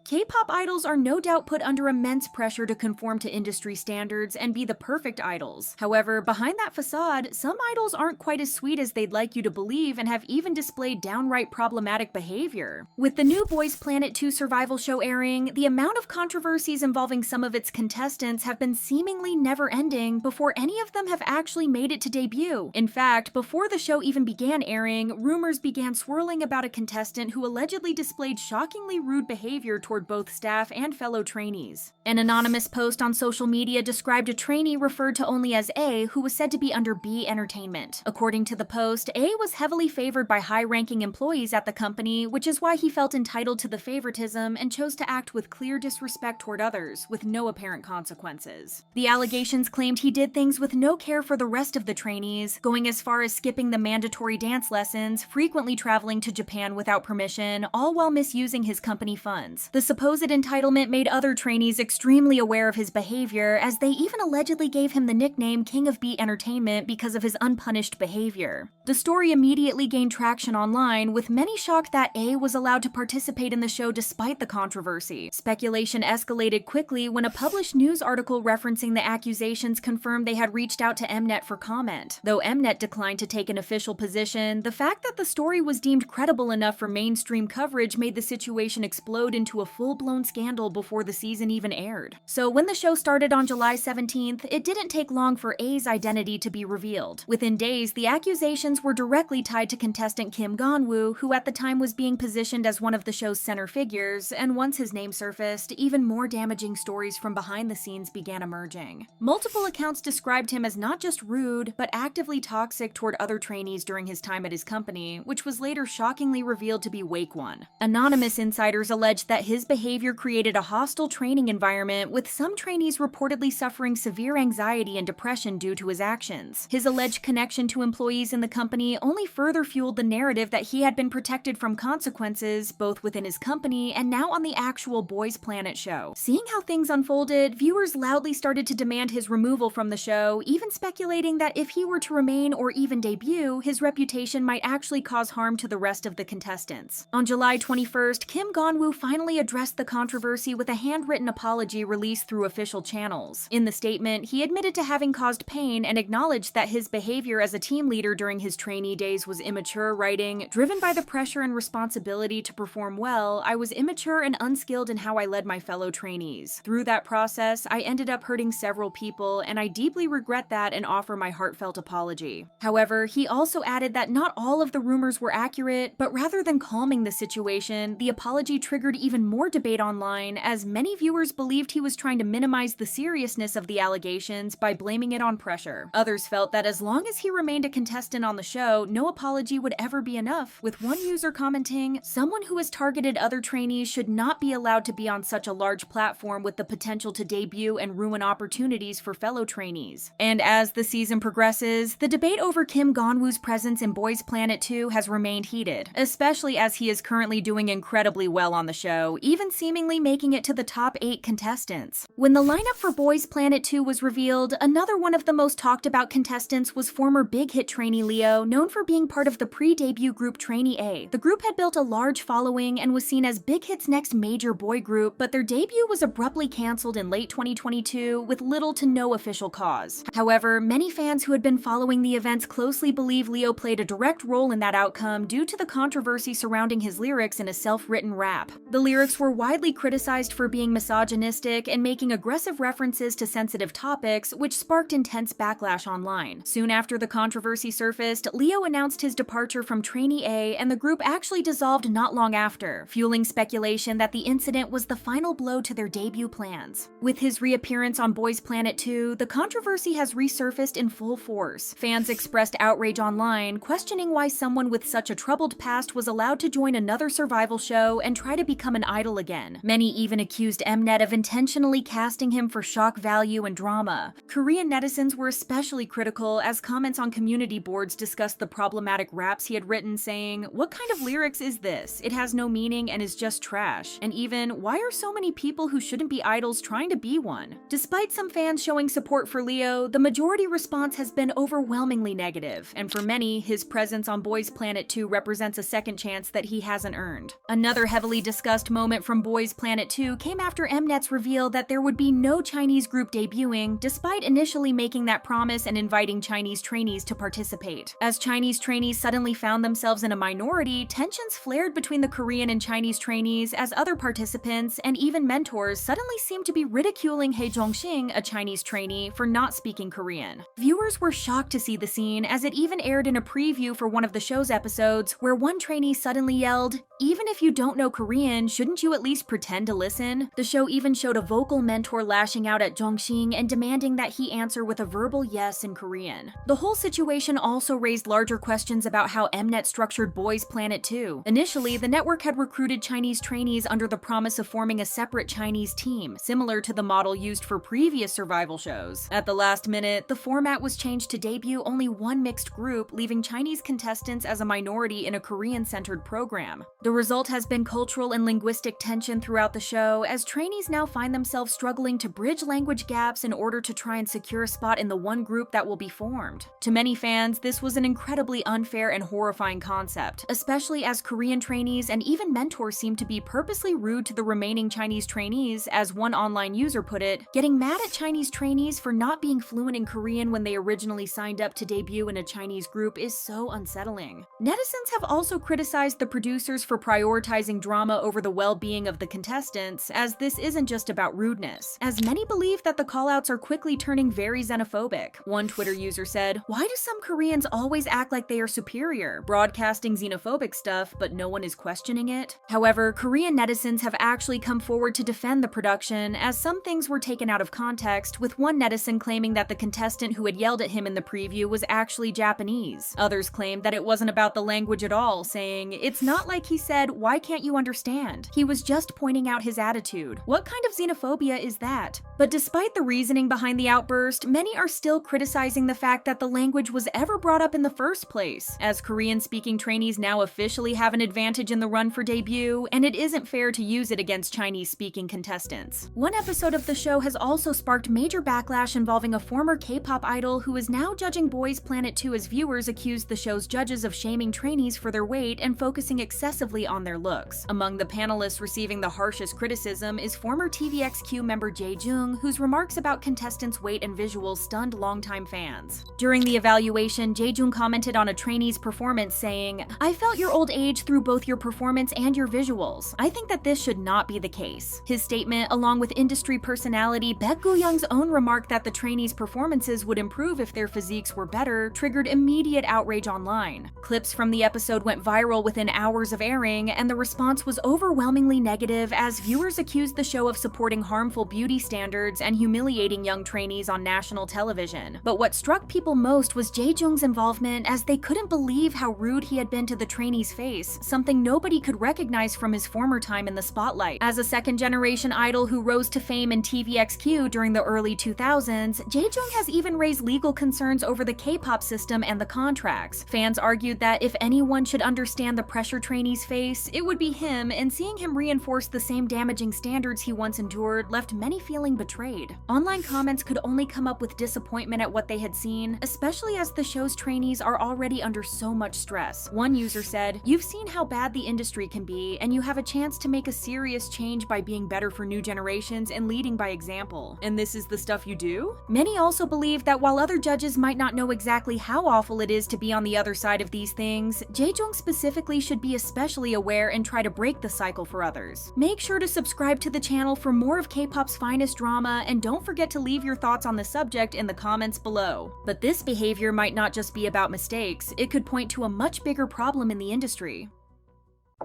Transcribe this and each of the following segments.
K-pop idols are no doubt put under immense pressure to conform to industry standards and be the perfect idols. However, behind that facade, some idols aren't quite as sweet as they'd like you to believe and have even displayed downright problematic behavior. With the new Boys Planet 2 survival show airing, the amount of controversies involving some of its contestants have been seemingly never-ending before any of them have actually made it to debut. In fact, before the show even began airing, rumors began swirling about a contestant who allegedly displayed shockingly rude behavior toward both staff and fellow trainees. An anonymous post on social media described a trainee referred to only as A who was said to be under B Entertainment. According to the post, A was heavily favored by high-ranking employees at the company, which is why he felt entitled to the favoritism and chose to act with clear disrespect toward others, with no apparent consequences. The allegations claimed he did things with no care for the rest of the trainees, going as far as skipping the mandatory dance lessons, frequently traveling to Japan without permission, all while misusing his company funds. The supposed entitlement made other trainees extremely aware of his behavior, as they even allegedly gave him the nickname King of Beat Entertainment because of his unpunished behavior. The story immediately gained traction online, with many shocked that A was allowed to participate in the show despite the controversy. Speculation escalated quickly when a published news article referencing the accusations confirmed they had reached out to Mnet for comment. Though Mnet declined to take an official position, the fact that the story was deemed credible enough for mainstream coverage made the situation explode into a full-blown scandal before the season even aired. So when the show started on July 17th, it didn't take long for A's identity to be revealed. Within days, the accusations were directly tied to contestant Kim Geonwoo, who at the time was being positioned as one of the show's center figures, and once his name surfaced, even more damaging stories from behind the scenes began emerging. Multiple accounts described him as not just rude, but actively toxic toward other trainees during his time at his company, which was later shockingly revealed to be Wake One. Anonymous insiders alleged that his behavior created a hostile training environment, with some trainees reportedly suffering severe anxiety and depression due to his actions. His alleged connection to employees in the company only further fueled the narrative that he had been protected from consequences, both within his company and now on the actual Boys Planet show. Seeing how things unfolded, viewers loudly started to demand his removal from the show, even speculating that if he were to remain or even debut, his reputation might actually cause harm to the rest of the contestants. On July 21st, Kim Geonwoo finally addressed the controversy with a handwritten apology released through official channels. In the statement, he admitted to having caused pain and acknowledged that his behavior as a team leader during his trainee days was immature, writing, "Driven by the pressure and responsibility to perform well, I was immature and unskilled in how I led my fellow trainees. Through that process, I ended up hurting several people, and I deeply regret that and offer my heartfelt apology." However, he also added that not all of the rumors were accurate, but rather than calming the situation, the apology triggered even more debate online, as many viewers believed he was trying to minimize the seriousness of the allegations by blaming it on pressure. Others felt that as long as he remained a contestant on the show, no apology would ever be enough, with one user commenting, "Someone who has targeted other trainees should not be allowed to be on such a large platform with the potential to debut and ruin opportunities for fellow trainees." And as the season progresses, the debate over Kim Geonwoo's presence in Boys Planet 2 has remained heated, especially as he is currently doing incredibly well on the show, even seemingly making it to the top 8 contestants. When the lineup for Boys Planet 2 was revealed, another one of the most talked about contestants was former Big Hit trainee Leo, known for being part of the pre-debut group Trainee A. The group had built a large following and was seen as Big Hit's next major boy group, but their debut was abruptly cancelled in late 2022 with little to no official cause. However, many fans who had been following the events closely believe Leo played a direct role in that outcome due to the controversy surrounding his lyrics in a self-written rap. The lyrics were widely criticized for being misogynistic and making aggressive references to sensitive topics, which sparked intense backlash online. Soon after the controversy surfaced, Leo announced his departure from Trainee A, and the group actually dissolved not long after, fueling speculation that the incident was the final blow to their debut plans. With his reappearance on Boys Planet 2, the controversy has resurfaced in full force. Fans expressed outrage online, questioning why someone with such a troubled past was allowed to join another survival show and try to become an idol again. Many even accused Mnet of intentionally casting him for shock value and drama. Korean netizens were especially critical, as comments on community boards discussed the problematic raps he had written, saying, "What kind of lyrics is this? It has no meaning and is just trash." And even, "Why are so many people who shouldn't be idols trying to be one?" Despite some fans showing support for Leo, the majority response has been overwhelmingly negative, and for many, his presence on Boys Planet 2 represents a second chance that he hasn't earned. Another heavily discussed moment settlement from Boys Planet 2 came after Mnet's reveal that there would be no Chinese group debuting, despite initially making that promise and inviting Chinese trainees to participate. As Chinese trainees suddenly found themselves in a minority, tensions flared between the Korean and Chinese trainees as other participants and even mentors suddenly seemed to be ridiculing Jaejoong, a Chinese trainee, for not speaking Korean. Viewers were shocked to see the scene, as it even aired in a preview for one of the show's episodes, where one trainee suddenly yelled, "Even if you don't know Korean, shouldn't you at least pretend to listen?" The show even showed a vocal mentor lashing out at Jongxing and demanding that he answer with a verbal yes in Korean. The whole situation also raised larger questions about how Mnet structured Boys Planet 2. Initially, the network had recruited Chinese trainees under the promise of forming a separate Chinese team, similar to the model used for previous survival shows. At the last minute, the format was changed to debut only one mixed group, leaving Chinese contestants as a minority in a Korean-centered program. The result has been cultural and linguistic tension throughout the show, as trainees now find themselves struggling to bridge language gaps in order to try and secure a spot in the one group that will be formed. To many fans, this was an incredibly unfair and horrifying concept, especially as Korean trainees and even mentors seem to be purposely rude to the remaining Chinese trainees, as one online user put it, "Getting mad at Chinese trainees for not being fluent in Korean when they originally signed up to debut in a Chinese group is so unsettling." Netizens have also criticized the producers for prioritizing drama over the well-being of the contestants, as this isn't just about rudeness, as many believe that the callouts are quickly turning very xenophobic. One Twitter user said, "Why do some Koreans always act like they are superior, broadcasting xenophobic stuff, but no one is questioning it?" However, Korean netizens have actually come forward to defend the production, as some things were taken out of context, with one netizen claiming that the contestant who had yelled at him in the preview was actually Japanese. Others claimed that it wasn't about the language at all, saying, "It's not like he said, 'Why can't you understand?' He was just pointing out his attitude. What kind of xenophobia is that?" But despite the reasoning behind the outburst, many are still criticizing the fact that the language was ever brought up in the first place, as Korean-speaking trainees now officially have an advantage in the run for debut, and it isn't fair to use it against Chinese-speaking contestants. One episode of the show has also sparked major backlash involving a former K-pop idol who is now judging Boys Planet 2, as viewers accused the show's judges of shaming trainees for their weight and focusing excessively on their looks. Among the panelists receiving the harshest criticism is former TVXQ member Jaejoong, whose remarks about contestants' weight and visuals stunned longtime fans. During the evaluation, Jaejoong commented on a trainee's performance, saying, "I felt your old age through both your performance and your visuals. I think that this should not be the case." His statement, along with industry personality Baek Goo-young's own remark that the trainees' performances would improve if their physiques were better, triggered immediate outrage online. Clips from the episode went viral within hours of airing, and the response was overwhelmingly negative, as viewers accused the show of supporting harmful beauty standards and humiliating young trainees on national television. But what struck people most was Jaejoong's involvement, as they couldn't believe how rude he had been to the trainee's face, something nobody could recognize from his former time in the spotlight. As a second-generation idol who rose to fame in TVXQ during the early 2000s, Jaejoong has even raised legal concerns over the K-pop system and the contracts. Fans argued that if anyone should understand the pressure trainees face, it would be him, and seeing him reinforce the same damaging standards he once endured left many feeling betrayed. Online comments could only come up with disappointment at what they had seen, especially as the show's trainees are already under so much stress. One user said, "You've seen how bad the industry can be, and you have a chance to make a serious change by being better for new generations and leading by example. And this is the stuff you do?" Many also believe that while other judges might not know exactly how awful it is to be on the other side of these things, Jaejoong specifically should be especially aware and try to break the cycle for others. Make sure to subscribe to the channel for more of K-pop's finest drama, and don't forget to leave your thoughts on the subject in the comments below. But this behavior might not just be about mistakes, it could point to a much bigger problem in the industry.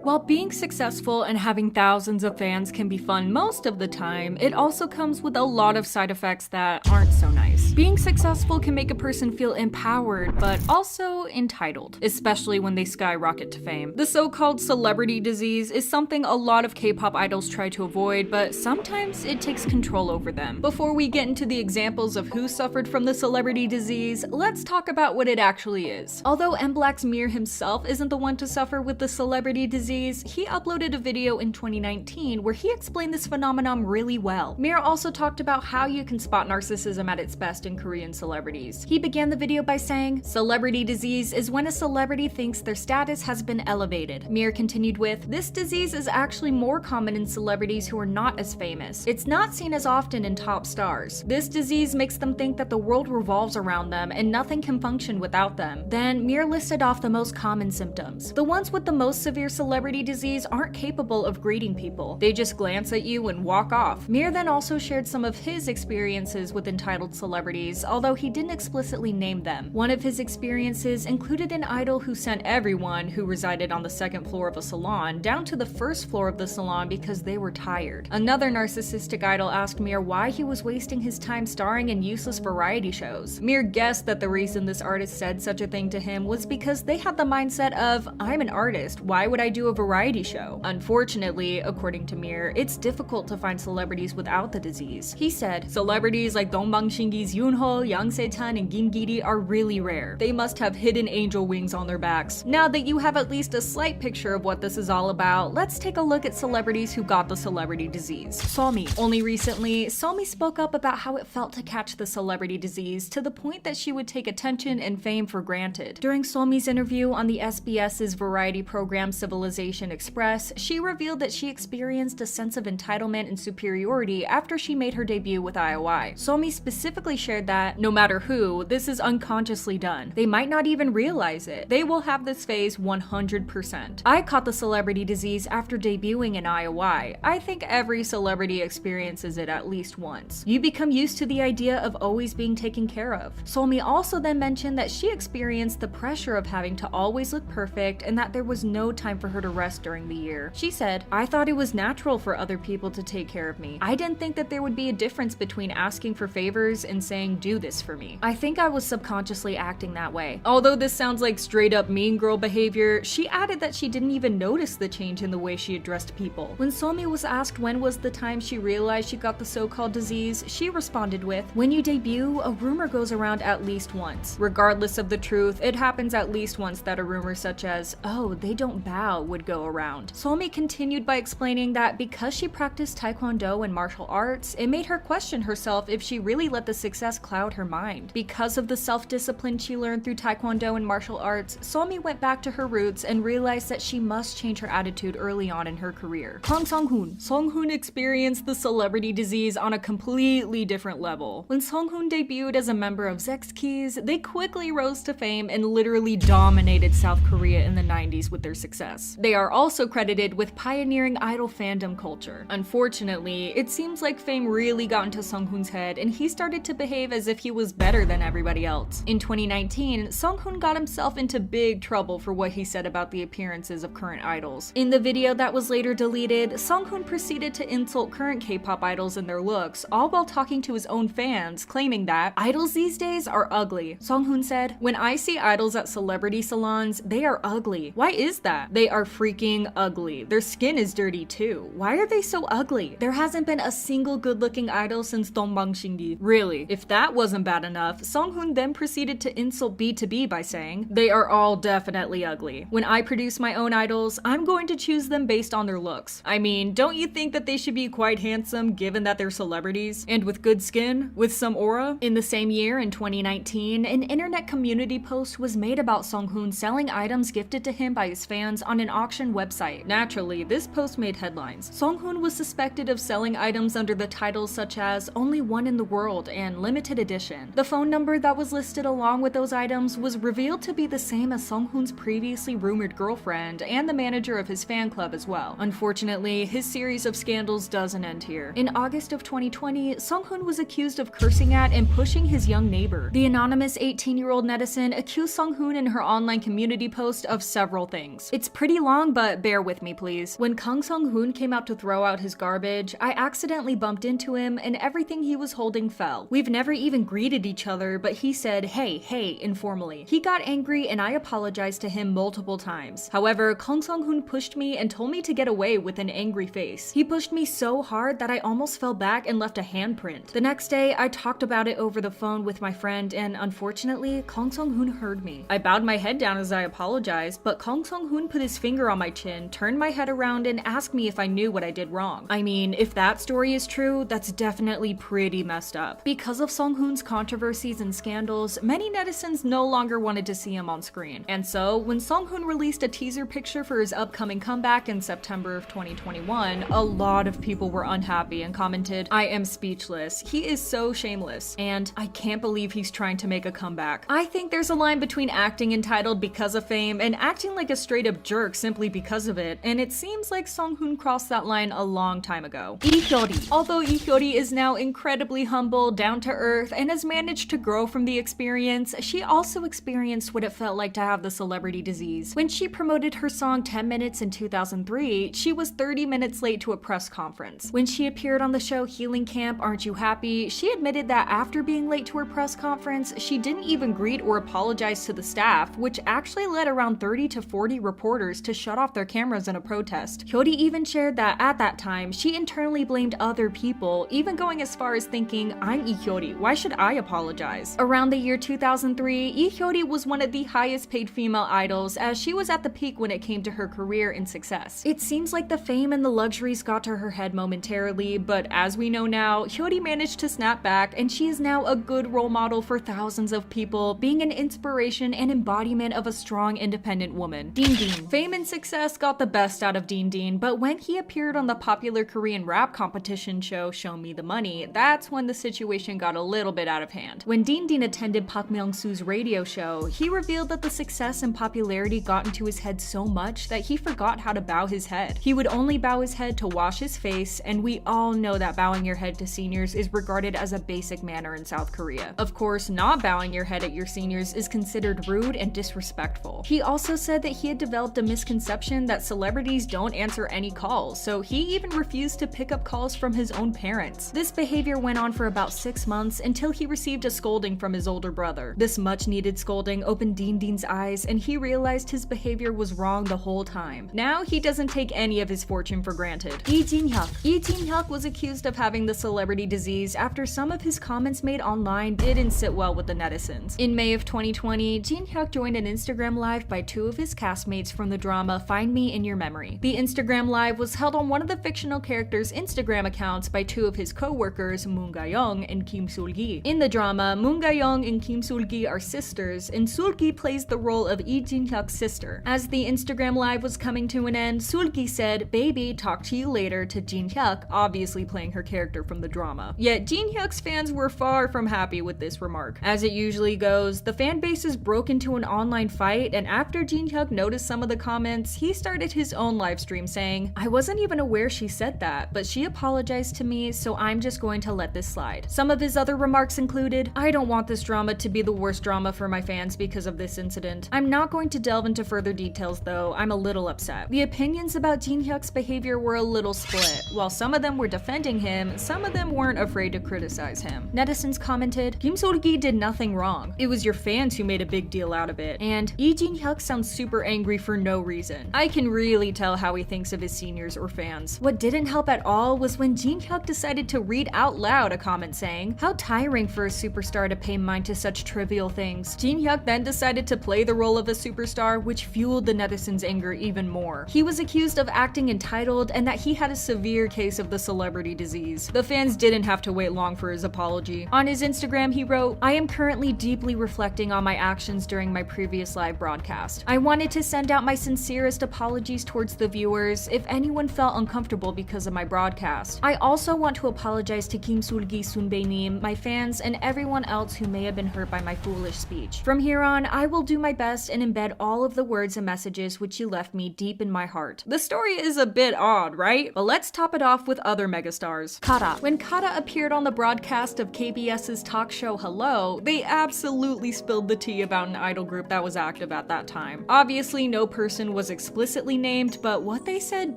While being successful and having thousands of fans can be fun most of the time, it also comes with a lot of side effects that aren't so nice. Being successful can make a person feel empowered, but also entitled, especially when they skyrocket to fame. The so-called celebrity disease is something a lot of K-pop idols try to avoid, but sometimes it takes control over them. Before we get into the examples of who suffered from the celebrity disease, let's talk about what it actually is. Although MBLAQ's Mir himself isn't the one to suffer with the celebrity disease, disease, he uploaded a video in 2019 where he explained this phenomenon really well. Mir also talked about how you can spot narcissism at its best in Korean celebrities. He began the video by saying, "Celebrity disease is when a celebrity thinks their status has been elevated." Mir continued with, "This disease is actually more common in celebrities who are not as famous. It's not seen as often in top stars. This disease makes them think that the world revolves around them and nothing can function without them." Then Mir listed off the most common symptoms. The ones with the most severe celebrity disease aren't capable of greeting people. They just glance at you and walk off. Mir then also shared some of his experiences with entitled celebrities, although he didn't explicitly name them. One of his experiences included an idol who sent everyone who resided on the second floor of a salon down to the first floor of the salon because they were tired. Another narcissistic idol asked Mir why he was wasting his time starring in useless variety shows. Mir guessed that the reason this artist said such a thing to him was because they had the mindset of, "I'm an artist, why would I do a variety show?" Unfortunately, according to Mir, it's difficult to find celebrities without the disease. He said, "Celebrities like Dongbang-shingi's Yoonho, Yang Se-chan, and Kim Gi-ri are really rare. They must have hidden angel wings on their backs." Now that you have at least a slight picture of what this is all about, let's take a look at celebrities who got the celebrity disease. Somi. Only recently, Somi spoke up about how it felt to catch the celebrity disease to the point that she would take attention and fame for granted. During Somi's interview on the SBS's variety program Civilization Express, she revealed that she experienced a sense of entitlement and superiority after she made her debut with IOI. Somi specifically shared that, "No matter who, this is unconsciously done. They might not even realize it. They will have this phase 100%. I caught the celebrity disease after debuting in IOI. I think every celebrity experiences it at least once. You become used to the idea of always being taken care of." Somi also then mentioned that she experienced the pressure of having to always look perfect and that there was no time for her to rest during the year. She said, "I thought it was natural for other people to take care of me. I didn't think that there would be a difference between asking for favors and saying, 'Do this for me.' I think I was subconsciously acting that way." Although this sounds like straight up mean girl behavior, she added that she didn't even notice the change in the way she addressed people. When Somi was asked when was the time she realized she got the so-called disease, she responded with, "When you debut, a rumor goes around at least once. Regardless of the truth, it happens at least once that a rumor such as, 'Oh, they don't bow,' would go around." Somi continued by explaining that because she practiced taekwondo and martial arts, it made her question herself if she really let the success cloud her mind. Because of the self-discipline she learned through taekwondo and martial arts, Somi went back to her roots and realized that she must change her attitude early on in her career. Kang Sung-hoon. Sung-hoon experienced the celebrity disease on a completely different level. When Sung-hoon debuted as a member of ZEXKIZ, they quickly rose to fame and literally dominated South Korea in the 90s with their success. They are also credited with pioneering idol fandom culture. Unfortunately, it seems like fame really got into Sung-hoon's head and he started to behave as if he was better than everybody else. In 2019, Sung-hoon got himself into big trouble for what he said about the appearances of current idols. In the video that was later deleted, Sung-hoon proceeded to insult current K-pop idols and their looks, all while talking to his own fans, claiming that idols these days are ugly. Sung-hoon said, "When I see idols at celebrity salons, they are ugly. Why is that? They are freaking ugly. Their skin is dirty too. Why are they so ugly? There hasn't been a single good-looking idol since Dongbang-shingi." Really, if that wasn't bad enough, Sung-hoon then proceeded to insult B2B by saying, "They are all definitely ugly. When I produce my own idols, I'm going to choose them based on their looks. I mean, don't you think that they should be quite handsome given that they're celebrities? And with good skin? With some aura?" In the same year, in 2019, an internet community post was made about Sung-hoon selling items gifted to him by his fans on an auction website. Naturally, this post made headlines. Sung-hoon was suspected of selling items under the titles such as "Only One in the World" and "Limited Edition." The phone number that was listed along with those items was revealed to be the same as Sung-hoon's previously rumored girlfriend and the manager of his fan club as well. Unfortunately, his series of scandals doesn't end here. In August of 2020, Sung-hoon was accused of cursing at and pushing his young neighbor. The anonymous 18-year-old netizen accused Sung-hoon in her online community post of several things. It's pretty long, but bear with me please. When Kang Sung-hoon came out to throw out his garbage, I accidentally bumped into him and everything he was holding fell. We've never even greeted each other, but he said, hey, informally. He got angry and I apologized to him multiple times. However, Kang Sung-hoon pushed me and told me to get away with an angry face. He pushed me so hard that I almost fell back and left a handprint. The next day, I talked about it over the phone with my friend and unfortunately, Kang Sung-hoon heard me. I bowed my head down as I apologized, but Kang Sung-hoon put his finger finger on my chin, turned my head around, and asked me if I knew what I did wrong. I mean, if that story is true, that's definitely pretty messed up. Because of Sunghoon's controversies and scandals, many netizens no longer wanted to see him on screen. And so, when Sunghoon released a teaser picture for his upcoming comeback in September of 2021, a lot of people were unhappy and commented, "I am speechless. He is so shameless. And I can't believe he's trying to make a comeback." I think there's a line between acting entitled because of fame and acting like a straight up jerk simply because of it, and it seems like Sunghoon crossed that line a long time ago. Lee Hyori. Although Lee Hyori is now incredibly humble, down to earth, and has managed to grow from the experience, she also experienced what it felt like to have the celebrity disease. When she promoted her song 10 Minutes in 2003, she was 30 minutes late to a press conference. When she appeared on the show Healing Camp Aren't You Happy, she admitted that after being late to her press conference, she didn't even greet or apologize to the staff, which actually led around 30 to 40 reporters to shut off their cameras in a protest. Hyori even shared that at that time, she internally blamed other people, even going as far as thinking, "I'm Lee Hyori, why should I apologize?" Around the year 2003, Lee Hyori was one of the highest paid female idols, as she was at the peak when it came to her career and success. It seems like the fame and the luxuries got to her head momentarily, but as we know now, Hyori managed to snap back, and she is now a good role model for thousands of people, being an inspiration and embodiment of a strong, independent woman. Dean Dean. Fame and success got the best out of Dean Dean, but when he appeared on the popular Korean rap competition show Show Me the Money, that's when the situation got a little bit out of hand. When Dean Dean attended Park Myung-soo's radio show, he revealed that the success and popularity got into his head so much that he forgot how to bow his head. He would only bow his head to wash his face, and we all know that bowing your head to seniors is regarded as a basic manner in South Korea. Of course, not bowing your head at your seniors is considered rude and disrespectful. He also said that he had developed a misconception that celebrities don't answer any calls, so he even refused to pick up calls from his own parents. This behavior went on for about 6 months until he received a scolding from his older brother. This much needed scolding opened Dean Dean's eyes, and he realized his behavior was wrong the whole time. Now he doesn't take any of his fortune for granted. Lee Jin-hyuk. Lee Jin-hyuk was accused of having the celebrity disease after some of his comments made online didn't sit well with the netizens. In May of 2020, Jin-hyuk joined an Instagram live by 2 of his castmates from the drama Find Me in Your Memory. The Instagram live was held on one of the fictional characters' Instagram accounts by 2 of his co-workers, Moon Ga-young and Kim Sul-gi. In the drama, Moon Ga-young and Kim Sul-gi are sisters, and Sul-gi plays the role of Lee Jin-hyuk's sister. As the Instagram live was coming to an end, Sul-gi said, "Baby, talk to you later," to Jin-hyuk, obviously playing her character from the drama. Yet Jin-hyuk's fans were far from happy with this remark. As it usually goes, the fan bases broke into an online fight, and after Jin-hyuk noticed some of the comments, he started his own live stream saying, "I wasn't even aware she said that, but she apologized to me, so I'm just going to let this slide." Some of his other remarks included, "I don't want this drama to be the worst drama for my fans because of this incident. I'm not going to delve into further details though, I'm a little upset." The opinions about Jin-hyuk's behavior were a little split. While some of them were defending him, some of them weren't afraid to criticize him. Netizens commented, "Kim Sul-gi did nothing wrong. It was your fans who made a big deal out of it." And Lee Jin-hyuk sounds super angry for no reason. I can really tell how he thinks of his seniors or fans. What didn't help at all was when Jin-hyuk decided to read out loud a comment saying, "How tiring for a superstar to pay mind to such trivial things." Jin-hyuk then decided to play the role of a superstar, which fueled the netizens' anger even more. He was accused of acting entitled and that he had a severe case of the celebrity disease. The fans didn't have to wait long for his apology. On his Instagram, he wrote, "I am currently deeply reflecting on my actions during my previous live broadcast. I wanted to send out my sincerest apologies towards the viewers if anyone felt uncomfortable because of my broadcast. I also want to apologize to Kim Sul-gi, Sunbae-nim, my fans, and everyone else who may have been hurt by my foolish speech. From here on, I will do my best and embed all of the words and messages which you left me deep in my heart." The story is a bit odd, right? But let's top it off with other megastars. Kara. When Kara appeared on the broadcast of KBS's talk show Hello, they absolutely spilled the tea about an idol group that was active at that time. Obviously, no person was explicitly named, but what they said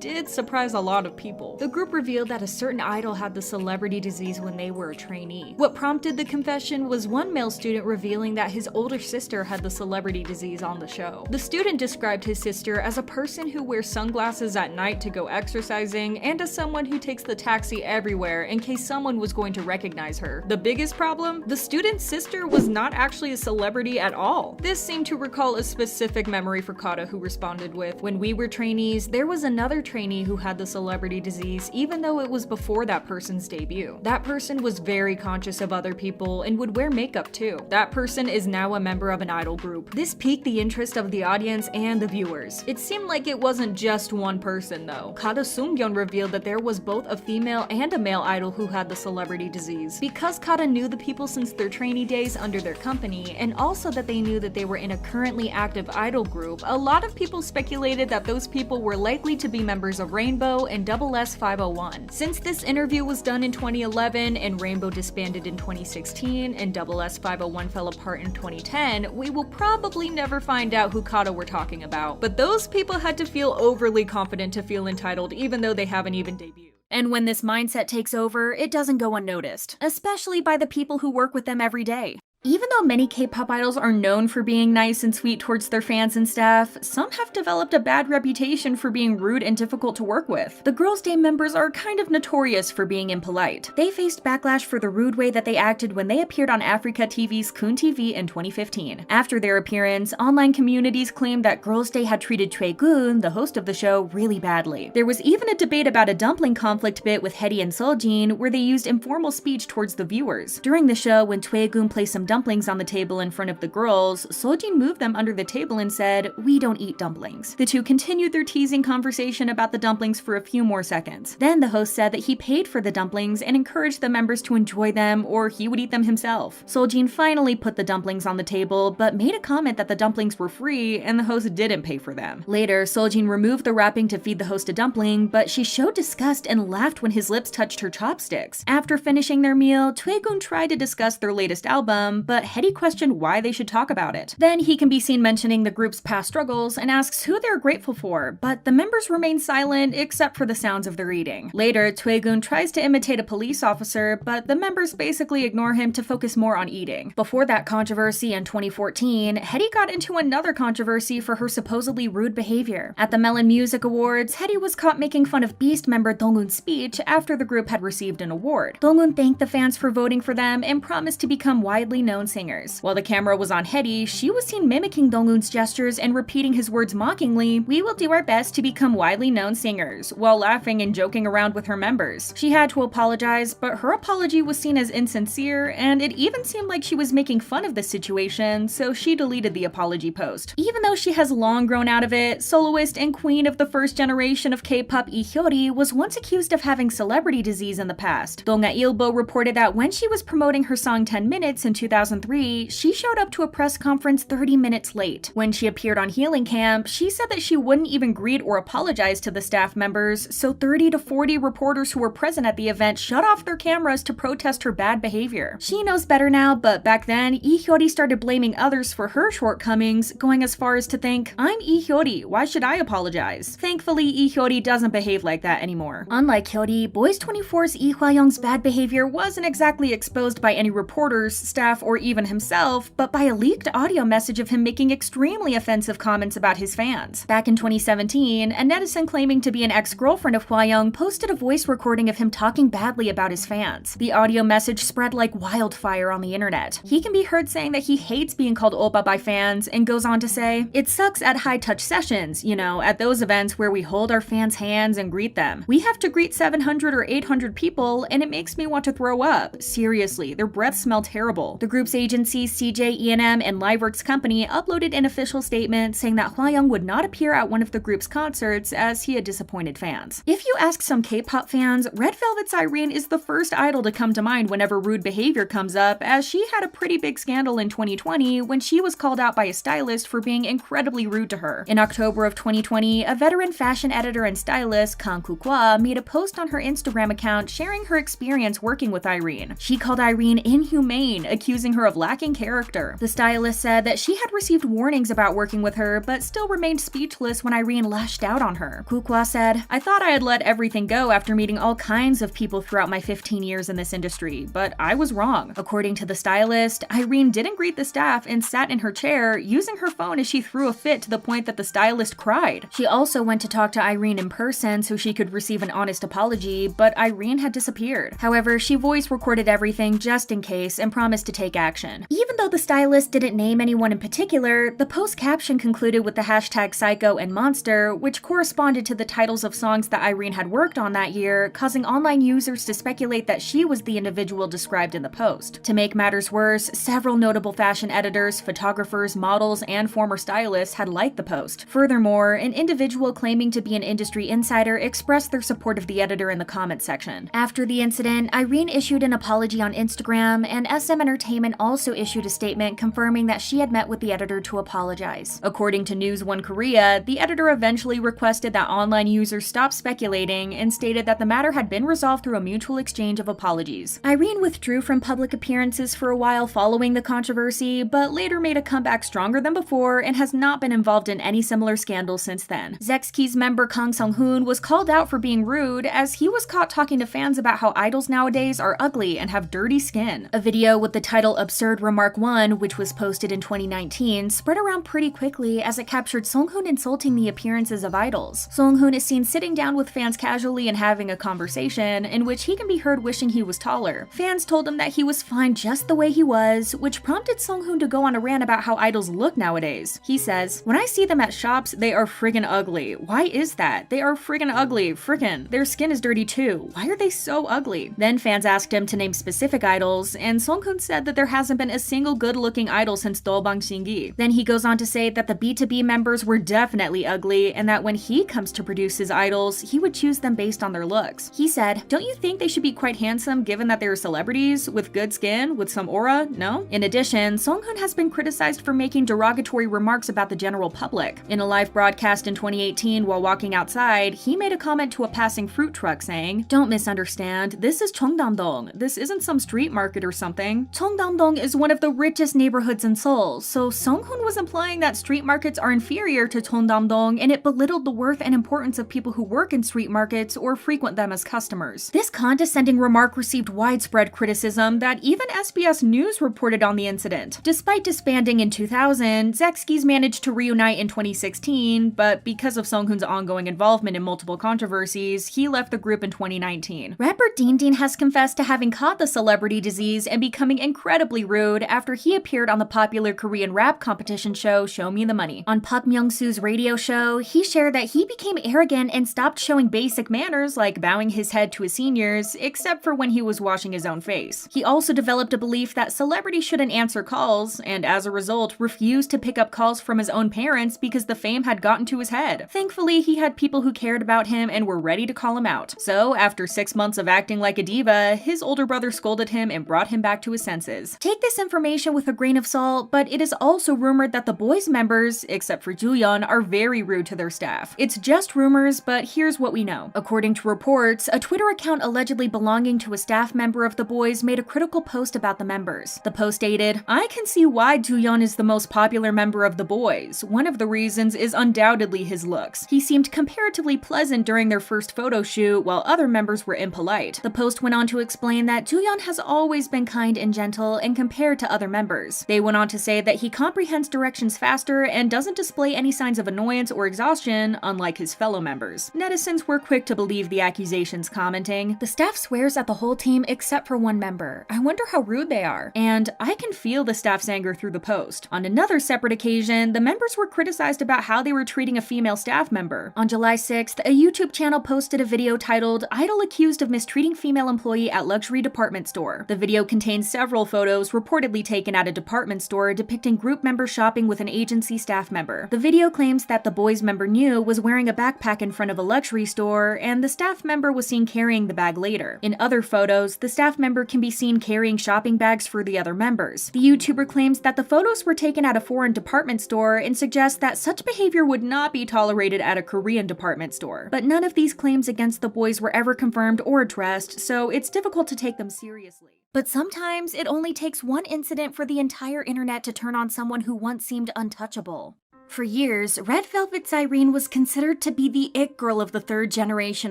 did surprise a lot of people. The group revealed that a certain idol had the celebrity disease when they were a trainee. What prompted the confession was one male student revealing that his older sister had the celebrity disease on the show. The student described his sister as a person who wears sunglasses at night to go exercising, and as someone who takes the taxi everywhere in case someone was going to recognize her. The biggest problem? The student's sister was not actually a celebrity at all. This seemed to recall a specific memory for Kara, who responded responded with, "When we were trainees, there was another trainee who had the celebrity disease even though it was before that person's debut. That person was very conscious of other people and would wear makeup too. That person is now a member of an idol group." This piqued the interest of the audience and the viewers. It seemed like it wasn't just one person though. Kata Sungyeon revealed that there was both a female and a male idol who had the celebrity disease. Because Kata knew the people since their trainee days under their company, and also that they knew that they were in a currently active idol group, a lot of people speculated that those people were likely to be members of Rainbow and SS501. Since this interview was done in 2011 and Rainbow disbanded in 2016 and SS501 fell apart in 2010, we will probably never find out who Kata we're talking about. But those people had to feel overly confident to feel entitled even though they haven't even debuted. And when this mindset takes over, it doesn't go unnoticed, especially by the people who work with them every day. Even though many K-pop idols are known for being nice and sweet towards their fans and staff, some have developed a bad reputation for being rude and difficult to work with. The Girls' Day members are kind of notorious for being impolite. They faced backlash for the rude way that they acted when they appeared on Africa TV's Kun TV in 2015. After their appearance, online communities claimed that Girls' Day had treated Jaejoong, the host of the show, really badly. There was even a debate about a dumpling conflict bit with Hedy and Seoljin where they used informal speech towards the viewers. During the show, when Jaejoong placed some dumplings on the table in front of the girls, Seoljin moved them under the table and said, "We don't eat dumplings." The two continued their teasing conversation about the dumplings for a few more seconds. Then the host said that he paid for the dumplings and encouraged the members to enjoy them or he would eat them himself. Seoljin finally put the dumplings on the table but made a comment that the dumplings were free and the host didn't pay for them. Later, Seoljin removed the wrapping to feed the host a dumpling, but she showed disgust and laughed when his lips touched her chopsticks. After finishing their meal, Jaejoong tried to discuss their latest album, but Hedy questioned why they should talk about it. Then he can be seen mentioning the group's past struggles and asks who they're grateful for, but the members remain silent except for the sounds of their eating. Later, Jaejoong tries to imitate a police officer, but the members basically ignore him to focus more on eating. Before that controversy in 2014, Hedy got into another controversy for her supposedly rude behavior. At the Melon Music Awards, Hedy was caught making fun of Beast member Donghoon's speech after the group had received an award. Donghoon thanked the fans for voting for them and promised to become widely known singers. While the camera was on Hedy, she was seen mimicking Donghoon's gestures and repeating his words mockingly, "We will do our best to become widely known singers," while laughing and joking around with her members. She had to apologize, but her apology was seen as insincere, and it even seemed like she was making fun of the situation, so she deleted the apology post. Even though she has long grown out of it, soloist and queen of the first generation of K-pop Lee Hyori was once accused of having celebrity disease in the past. Donga Ilbo reported that when she was promoting her song 10 Minutes in 2003, she showed up to a press conference 30 minutes late. When she appeared on Healing Camp, she said that she wouldn't even greet or apologize to the staff members, so 30 to 40 reporters who were present at the event shut off their cameras to protest her bad behavior. She knows better now, but back then, Lee Hyori started blaming others for her shortcomings, going as far as to think, "I'm Lee Hyori, why should I apologize?" Thankfully, Lee Hyori doesn't behave like that anymore. Unlike Hyori, Boys 24's Lee Hwa-young's bad behavior wasn't exactly exposed by any reporters, staff, or even himself, but by a leaked audio message of him making extremely offensive comments about his fans. Back in 2017, a netizen claiming to be an ex-girlfriend of Hwa-young posted a voice recording of him talking badly about his fans. The audio message spread like wildfire on the internet. He can be heard saying that he hates being called oppa by fans and goes on to say, "It sucks at high-touch sessions, you know, at those events where we hold our fans' hands and greet them. We have to greet 700 or 800 people and it makes me want to throw up. Seriously, their breath smell terrible." The group's agencies CJ, E&M, and Liveworks Company uploaded an official statement saying that Hwa-young would not appear at one of the group's concerts as he had disappointed fans. If you ask some K-pop fans, Red Velvet's Irene is the first idol to come to mind whenever rude behavior comes up, as she had a pretty big scandal in 2020 when she was called out by a stylist for being incredibly rude to her. In October of 2020, a veteran fashion editor and stylist, Kang Koo-kwa, made a post on her Instagram account sharing her experience working with Irene. She called Irene inhumane, accusing her of lacking character. The stylist said that she had received warnings about working with her, but still remained speechless when Irene lashed out on her. Koo-kwa said, "I thought I had let everything go after meeting all kinds of people throughout my 15 years in this industry, but I was wrong." According to the stylist, Irene didn't greet the staff and sat in her chair, using her phone as she threw a fit to the point that the stylist cried. She also went to talk to Irene in person so she could receive an honest apology, but Irene had disappeared. However, she voice recorded everything just in case and promised to take take action. Even though the stylist didn't name anyone in particular, the post caption concluded with the hashtag Psycho and Monster, which corresponded to the titles of songs that Irene had worked on that year, causing online users to speculate that she was the individual described in the post. To make matters worse, several notable fashion editors, photographers, models, and former stylists had liked the post. Furthermore, an individual claiming to be an industry insider expressed their support of the editor in the comments section. After the incident, Irene issued an apology on Instagram, and SM Entertainment also issued a statement confirming that she had met with the editor to apologize. According to News One Korea, the editor eventually requested that online users stop speculating and stated that the matter had been resolved through a mutual exchange of apologies. Irene withdrew from public appearances for a while following the controversy, but later made a comeback stronger than before and has not been involved in any similar scandals since then. TVXQ's member Kang Sung-hoon was called out for being rude as he was caught talking to fans about how idols nowadays are ugly and have dirty skin. A video with the title Absurd Remark 1, which was posted in 2019, spread around pretty quickly as it captured Sung-hoon insulting the appearances of idols. Sung-hoon is seen sitting down with fans casually and having a conversation, in which he can be heard wishing he was taller. Fans told him that he was fine just the way he was, which prompted Sung-hoon to go on a rant about how idols look nowadays. He says, "When I see them at shops, they are friggin' ugly. Why is that? They are friggin' ugly. Frickin'. Their skin is dirty too. Why are they so ugly?" Then fans asked him to name specific idols, and Sung-hoon said that there hasn't been a single good-looking idol since Dolbang Shingi. Then he goes on to say that the B2B members were definitely ugly, and that when he comes to produce his idols, he would choose them based on their looks. He said, "Don't you think they should be quite handsome given that they're celebrities, with good skin, with some aura? No?" In addition, Sung-hoon has been criticized for making derogatory remarks about the general public. In a live broadcast in 2018 while walking outside, he made a comment to a passing fruit truck saying, "Don't misunderstand, this is Cheongdam-dong. This isn't some street market or something. Cheongdam-dong is one of the richest neighborhoods in Seoul," so Sung-hoon was implying that street markets are inferior to Cheongdam-dong, and it belittled the worth and importance of people who work in street markets or frequent them as customers. This condescending remark received widespread criticism that even SBS News reported on the incident. Despite disbanding in 2000, TVXQ managed to reunite in 2016, but because of Sung-hoon's ongoing involvement in multiple controversies, he left the group in 2019. Rapper Din has confessed to having caught the celebrity disease and becoming incredibly rude after he appeared on the popular Korean rap competition show Show Me the Money. On Park Myung-soo's radio show, he shared that he became arrogant and stopped showing basic manners like bowing his head to his seniors, except for when he was washing his own face. He also developed a belief that celebrities shouldn't answer calls, and as a result, refused to pick up calls from his own parents because the fame had gotten to his head. Thankfully, he had people who cared about him and were ready to call him out. So, after 6 months of acting like a diva, his older brother scolded him and brought him back to his senses. Take this information with a grain of salt, but it is also rumored that the boys' members, except for Juyeon, are very rude to their staff. It's just rumors, but here's what we know. According to reports, a Twitter account allegedly belonging to a staff member of the boys made a critical post about the members. The post stated, "I can see why Juyeon is the most popular member of the boys. One of the reasons is undoubtedly his looks. He seemed comparatively pleasant during their first photo shoot, while other members were impolite." The post went on to explain that Juyeon has always been kind and gentle and compared to other members. They went on to say that he comprehends directions faster and doesn't display any signs of annoyance or exhaustion, unlike his fellow members. Netizens were quick to believe the accusations, commenting, "The staff swears at the whole team except for one member. I wonder how rude they are." And I can feel the staff's anger through the post. On another separate occasion, the members were criticized about how they were treating a female staff member. On July 6th, a YouTube channel posted a video titled, "Idol Accused of Mistreating Female Employee at Luxury Department Store." The video contains several photos reportedly taken at a department store depicting group members shopping with an agency staff member. The video claims that the boys member New was wearing a backpack in front of a luxury store, and the staff member was seen carrying the bag later. In other photos, the staff member can be seen carrying shopping bags for the other members. The YouTuber claims that the photos were taken at a foreign department store and suggests that such behavior would not be tolerated at a Korean department store. But none of these claims against the boys were ever confirmed or addressed, so it's difficult to take them seriously. But sometimes it only takes one incident for the entire internet to turn on someone who once seemed untouchable. For years, Red Velvet's Irene was considered to be the it girl of the third generation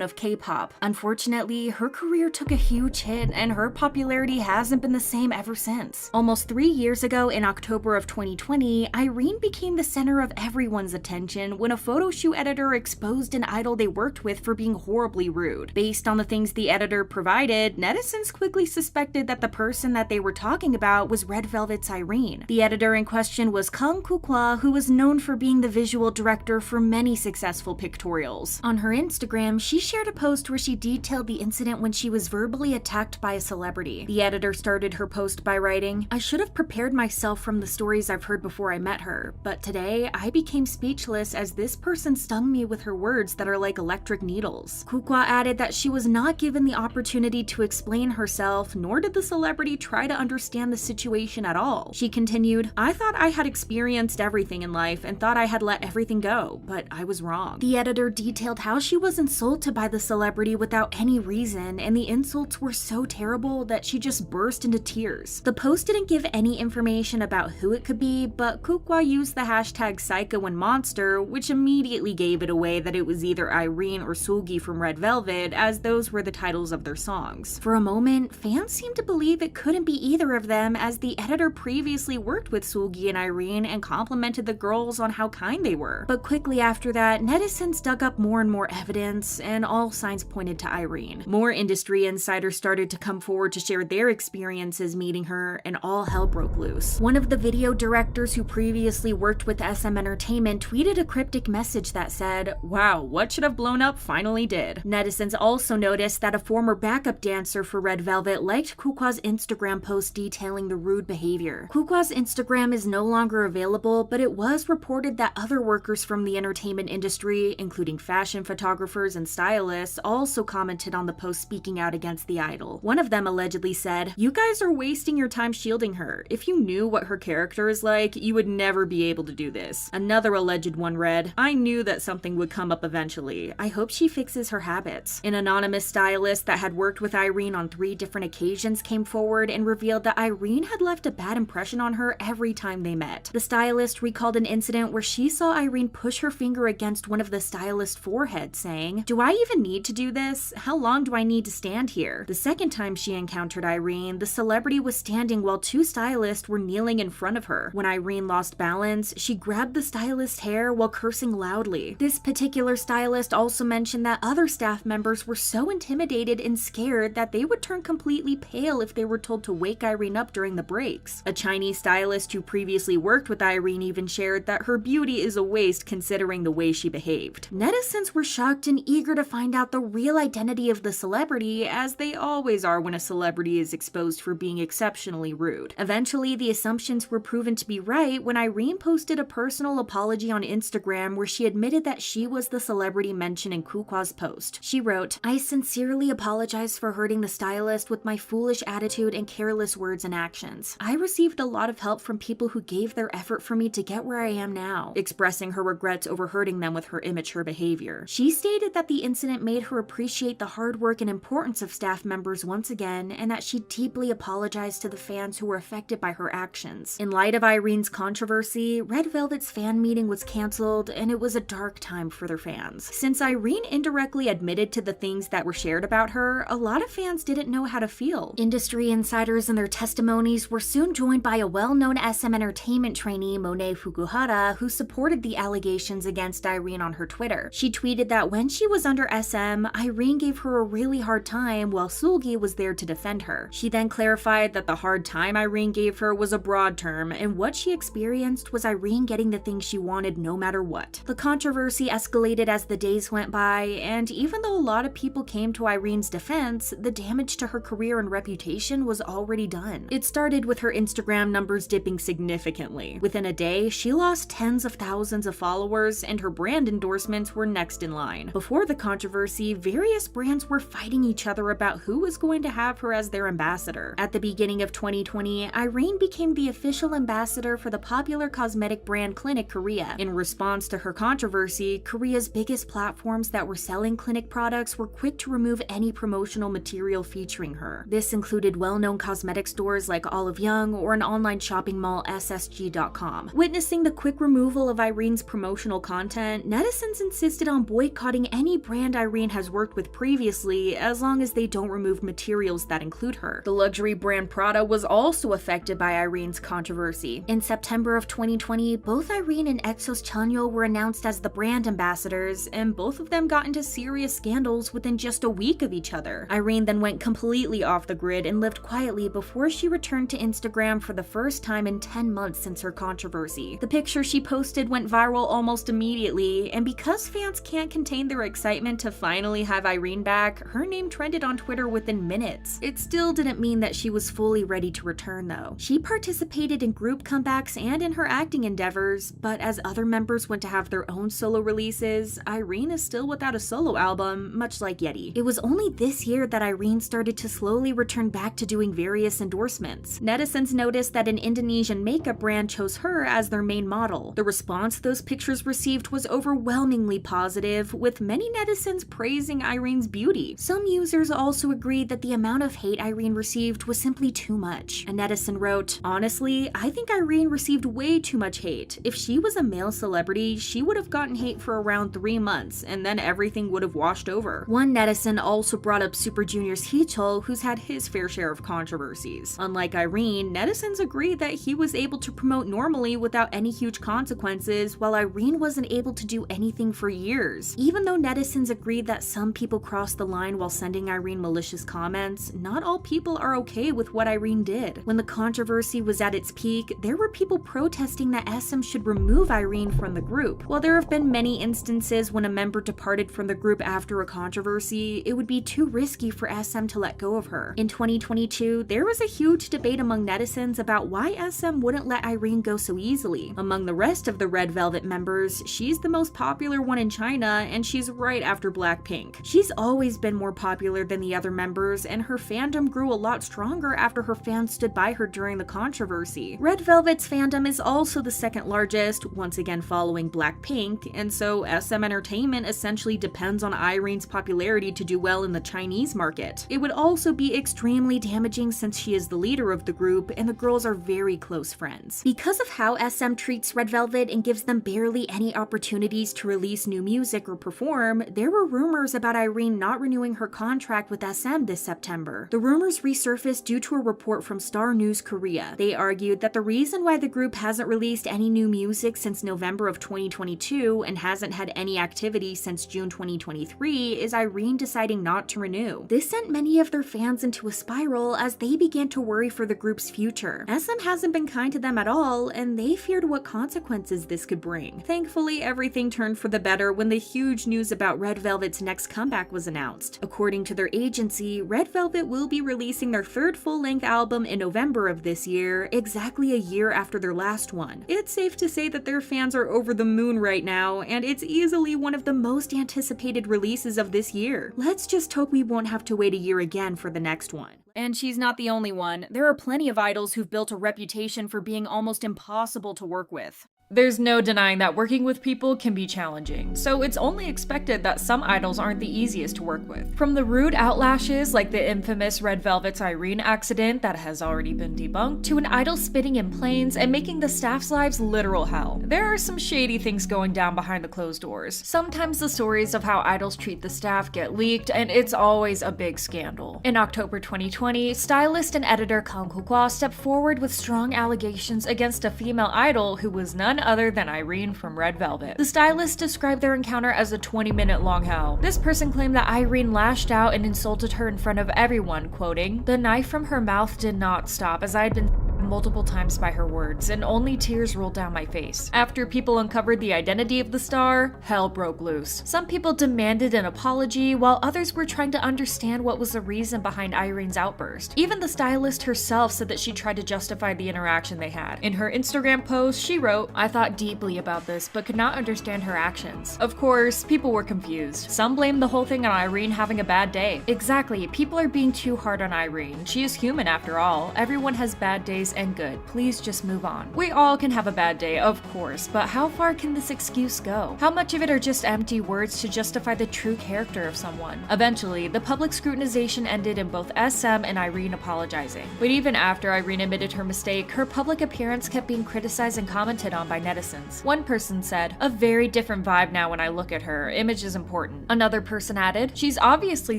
of K-pop. Unfortunately, her career took a huge hit and her popularity hasn't been the same ever since. Almost 3 years ago, in October of 2020, Irene became the center of everyone's attention when a photo shoot editor exposed an idol they worked with for being horribly rude. Based on the things the editor provided, netizens quickly suspected that the person that they were talking about was Red Velvet's Irene. The editor in question was Kang Koo-kwa, who was known for being the visual director for many successful pictorials. On her Instagram, she shared a post where she detailed the incident when she was verbally attacked by a celebrity. The editor started her post by writing, "I should have prepared myself from the stories I've heard before I met her, but today I became speechless as this person stung me with her words that are like electric needles." Koo-kwa added that she was not given the opportunity to explain herself, nor did the celebrity try to understand the situation at all. She continued, "I thought I had experienced everything in life and thought I had let everything go, but I was wrong." The editor detailed how she was insulted by the celebrity without any reason, and the insults were so terrible that she just burst into tears. The post didn't give any information about who it could be, but Koo-kwa used the hashtag Psycho and Monster, which immediately gave it away that it was either Irene or Seulgi from Red Velvet, as those were the titles of their songs. For a moment, fans seemed to believe it couldn't be either of them, as the editor previously worked with Seulgi and Irene and complimented the girls on how kind they were. But quickly after that, netizens dug up more and more evidence, and all signs pointed to Irene. More industry insiders started to come forward to share their experiences meeting her, and all hell broke loose. One of the video directors who previously worked with SM Entertainment tweeted a cryptic message that said, "Wow, what should have blown up finally did." Netizens also noticed that a former backup dancer for Red Velvet liked Koo-kwa's Instagram post detailing the rude behavior. Koo-kwa's Instagram is no longer available, but it was reported that other workers from the entertainment industry, including fashion photographers and stylists, also commented on the post speaking out against the idol. One of them allegedly said, "You guys are wasting your time shielding her. If you knew what her character is like, you would never be able to do this." Another alleged one read, "I knew that something would come up eventually. I hope she fixes her habits." An anonymous stylist that had worked with Irene on 3 different occasions came forward and revealed that Irene had left a bad impression on her every time they met. The stylist recalled an incident where she saw Irene push her finger against one of the stylist's forehead, saying, "Do I even need to do this? How long do I need to stand here?" The second time she encountered Irene, the celebrity was standing while 2 stylists were kneeling in front of her. When Irene lost balance, she grabbed the stylist's hair while cursing loudly. This particular stylist also mentioned that other staff members were so intimidated and scared that they would turn completely pale if they were told to wake Irene up during the breaks. A Chinese stylist who previously worked with Irene even shared that her beauty is a waste considering the way she behaved. Netizens were shocked and eager to find out the real identity of the celebrity, as they always are when a celebrity is exposed for being exceptionally rude. Eventually, the assumptions were proven to be right when Irene posted a personal apology on Instagram where she admitted that she was the celebrity mentioned in Koo-kwa's post. She wrote, "I sincerely apologize for hurting the stylist with my foolish attitude and careless words and actions. I received a lot of help from people who gave their effort for me to get where I am now," expressing her regrets over hurting them with her immature behavior. She stated that the incident made her appreciate the hard work and importance of staff members once again, and that she deeply apologized to the fans who were affected by her actions. In light of Irene's controversy, Red Velvet's fan meeting was cancelled, and it was a dark time for their fans. Since Irene indirectly admitted to the things that were shared about her, a lot of fans didn't know how to feel. Industry insiders and their testimonies were soon joined by a well-known SM Entertainment trainee, Monet Fukuhara, who supported the allegations against Irene on her Twitter. She tweeted that when she was under SM, Irene gave her a really hard time while Seulgi was there to defend her. She then clarified that the hard time Irene gave her was a broad term, and what she experienced was Irene getting the things she wanted no matter what. The controversy escalated as the days went by, and even though a lot of people came to Irene's defense, the damage to her career and reputation was already done. It started with her Instagram numbers dipping significantly. Within a day, she lost tens of thousands of followers, and her brand endorsements were next in line. Before the controversy, various brands were fighting each other about who was going to have her as their ambassador. At the beginning of 2020, Irene became the official ambassador for the popular cosmetic brand Clinique Korea. In response to her controversy, Korea's biggest platforms that were selling Clinique products were quick to remove any promotional material featuring her. This included well-known cosmetic stores like Olive Young or an online shopping mall SSG.com. Witnessing the quick removal of Irene's promotional content, netizens insisted on boycotting any brand Irene has worked with previously as long as they don't remove materials that include her. The luxury brand Prada was also affected by Irene's controversy. In September of 2020, both Irene and EXO's Chanyeol were announced as the brand ambassadors, and both of them got into serious scandals within just a week of each other. Irene then went completely off the grid and lived quietly before she returned to Instagram for the first time in 10 months since her controversy. The picture she posted went viral almost immediately, and because fans can't contain their excitement to finally have Irene back, her name trended on Twitter within minutes. It still didn't mean that she was fully ready to return though. She participated in group comebacks and in her acting endeavors, but as other members went to have their own solo releases, Irene is still without a solo album, much like Yeti. It was only this year that Irene started to slowly return back to doing various endorsements. Netizens noticed that an Indonesian makeup brand chose her as their main model. The response those pictures received was overwhelmingly positive, with many netizens praising Irene's beauty. Some users also agreed that the amount of hate Irene received was simply too much. A netizen wrote, "Honestly, I think Irene received way too much hate. If she was a male celebrity, she would have gotten hate for around 3 months, and then everything would have washed over." One netizen also brought up Super Junior's Heechul, who's had his fair share of controversies. Unlike Irene, netizens agreed that he was able to promote normally without any huge consequences, while Irene wasn't able to do anything for years. Even though netizens agreed that some people crossed the line while sending Irene malicious comments, not all people are okay with what Irene did. When the controversy was at its peak, there were people protesting that SM should remove Irene from the group. While there have been many instances when a member departed from the group after a controversy, it would be too risky for SM to let go of her. In 2022, there was a huge debate among netizens about why SM wouldn't let Irene go so easily. Among the rest of the Red Velvet members, she's the most popular one in China, and she's right after Blackpink. She's always been more popular than the other members, and her fandom grew a lot stronger after her fans stood by her during the controversy. Red Velvet's fandom is also the second largest, once again following Blackpink, and so SM Entertainment essentially depends on Irene's popularity to do well in the Chinese market. It would also be extremely damaging since she is the leader of the group and the girls are very close friends. Because of how SM treats Red Velvet and gives them barely any opportunities to release new music or perform, there were rumors about Irene not renewing her contract with SM this September. The rumors resurfaced due to a report from Star News Korea. They argued that the reason why the group hasn't released any new music since November of 2022 and hasn't had any activity since June 2023 is Irene deciding not to renew. This sent many of their fans into a spiral as they began to worry for the group's future. SM hasn't been kind to them at all, and they feared what consequences this could bring. Thankfully, everything turned for the better when the huge news about Red Velvet's next comeback was announced. According to their agency, Red Velvet will be releasing their third full-length album in November of this year, exactly a year after their last one. It's safe to say that their fans are over the moon right now, and it's easily one of the most anticipated releases of this year. Let's just hope we won't have to wait a year again for the next one. And she's not the only one. There are plenty of idols who've built a reputation for being almost impossible to work with. There's no denying that working with people can be challenging, so it's only expected that some idols aren't the easiest to work with. From the rude outlashes like the infamous Red Velvet's Irene accident that has already been debunked, to an idol spitting in planes and making the staff's lives literal hell. There are some shady things going down behind the closed doors. Sometimes the stories of how idols treat the staff get leaked, and it's always a big scandal. In October 2020, stylist and editor Kang Kook-hwa stepped forward with strong allegations against a female idol who was none other than Irene from Red Velvet. The stylist described their encounter as a 20-minute long hell. This person claimed that Irene lashed out and insulted her in front of everyone, quoting, "The knife from her mouth did not stop as I had been multiple times by her words, and only tears rolled down my face. After people uncovered the identity of the star, hell broke loose. Some people demanded an apology, while others were trying to understand what was the reason behind Irene's outburst. Even the stylist herself said that she tried to justify the interaction they had. In her Instagram post, she wrote, "I thought deeply about this, but could not understand her actions." Of course, people were confused. Some blamed the whole thing on Irene having a bad day. Exactly, people are being too hard on Irene. She is human after all. Everyone has bad days and good. Please just move on. We all can have a bad day, of course, but how far can this excuse go? How much of it are just empty words to justify the true character of someone? Eventually, the public scrutinization ended in both SM and Irene apologizing. But even after Irene admitted her mistake, her public appearance kept being criticized and commented on by netizens. One person said, "A very different vibe now when I look at her. Image is important." Another person added, "She's obviously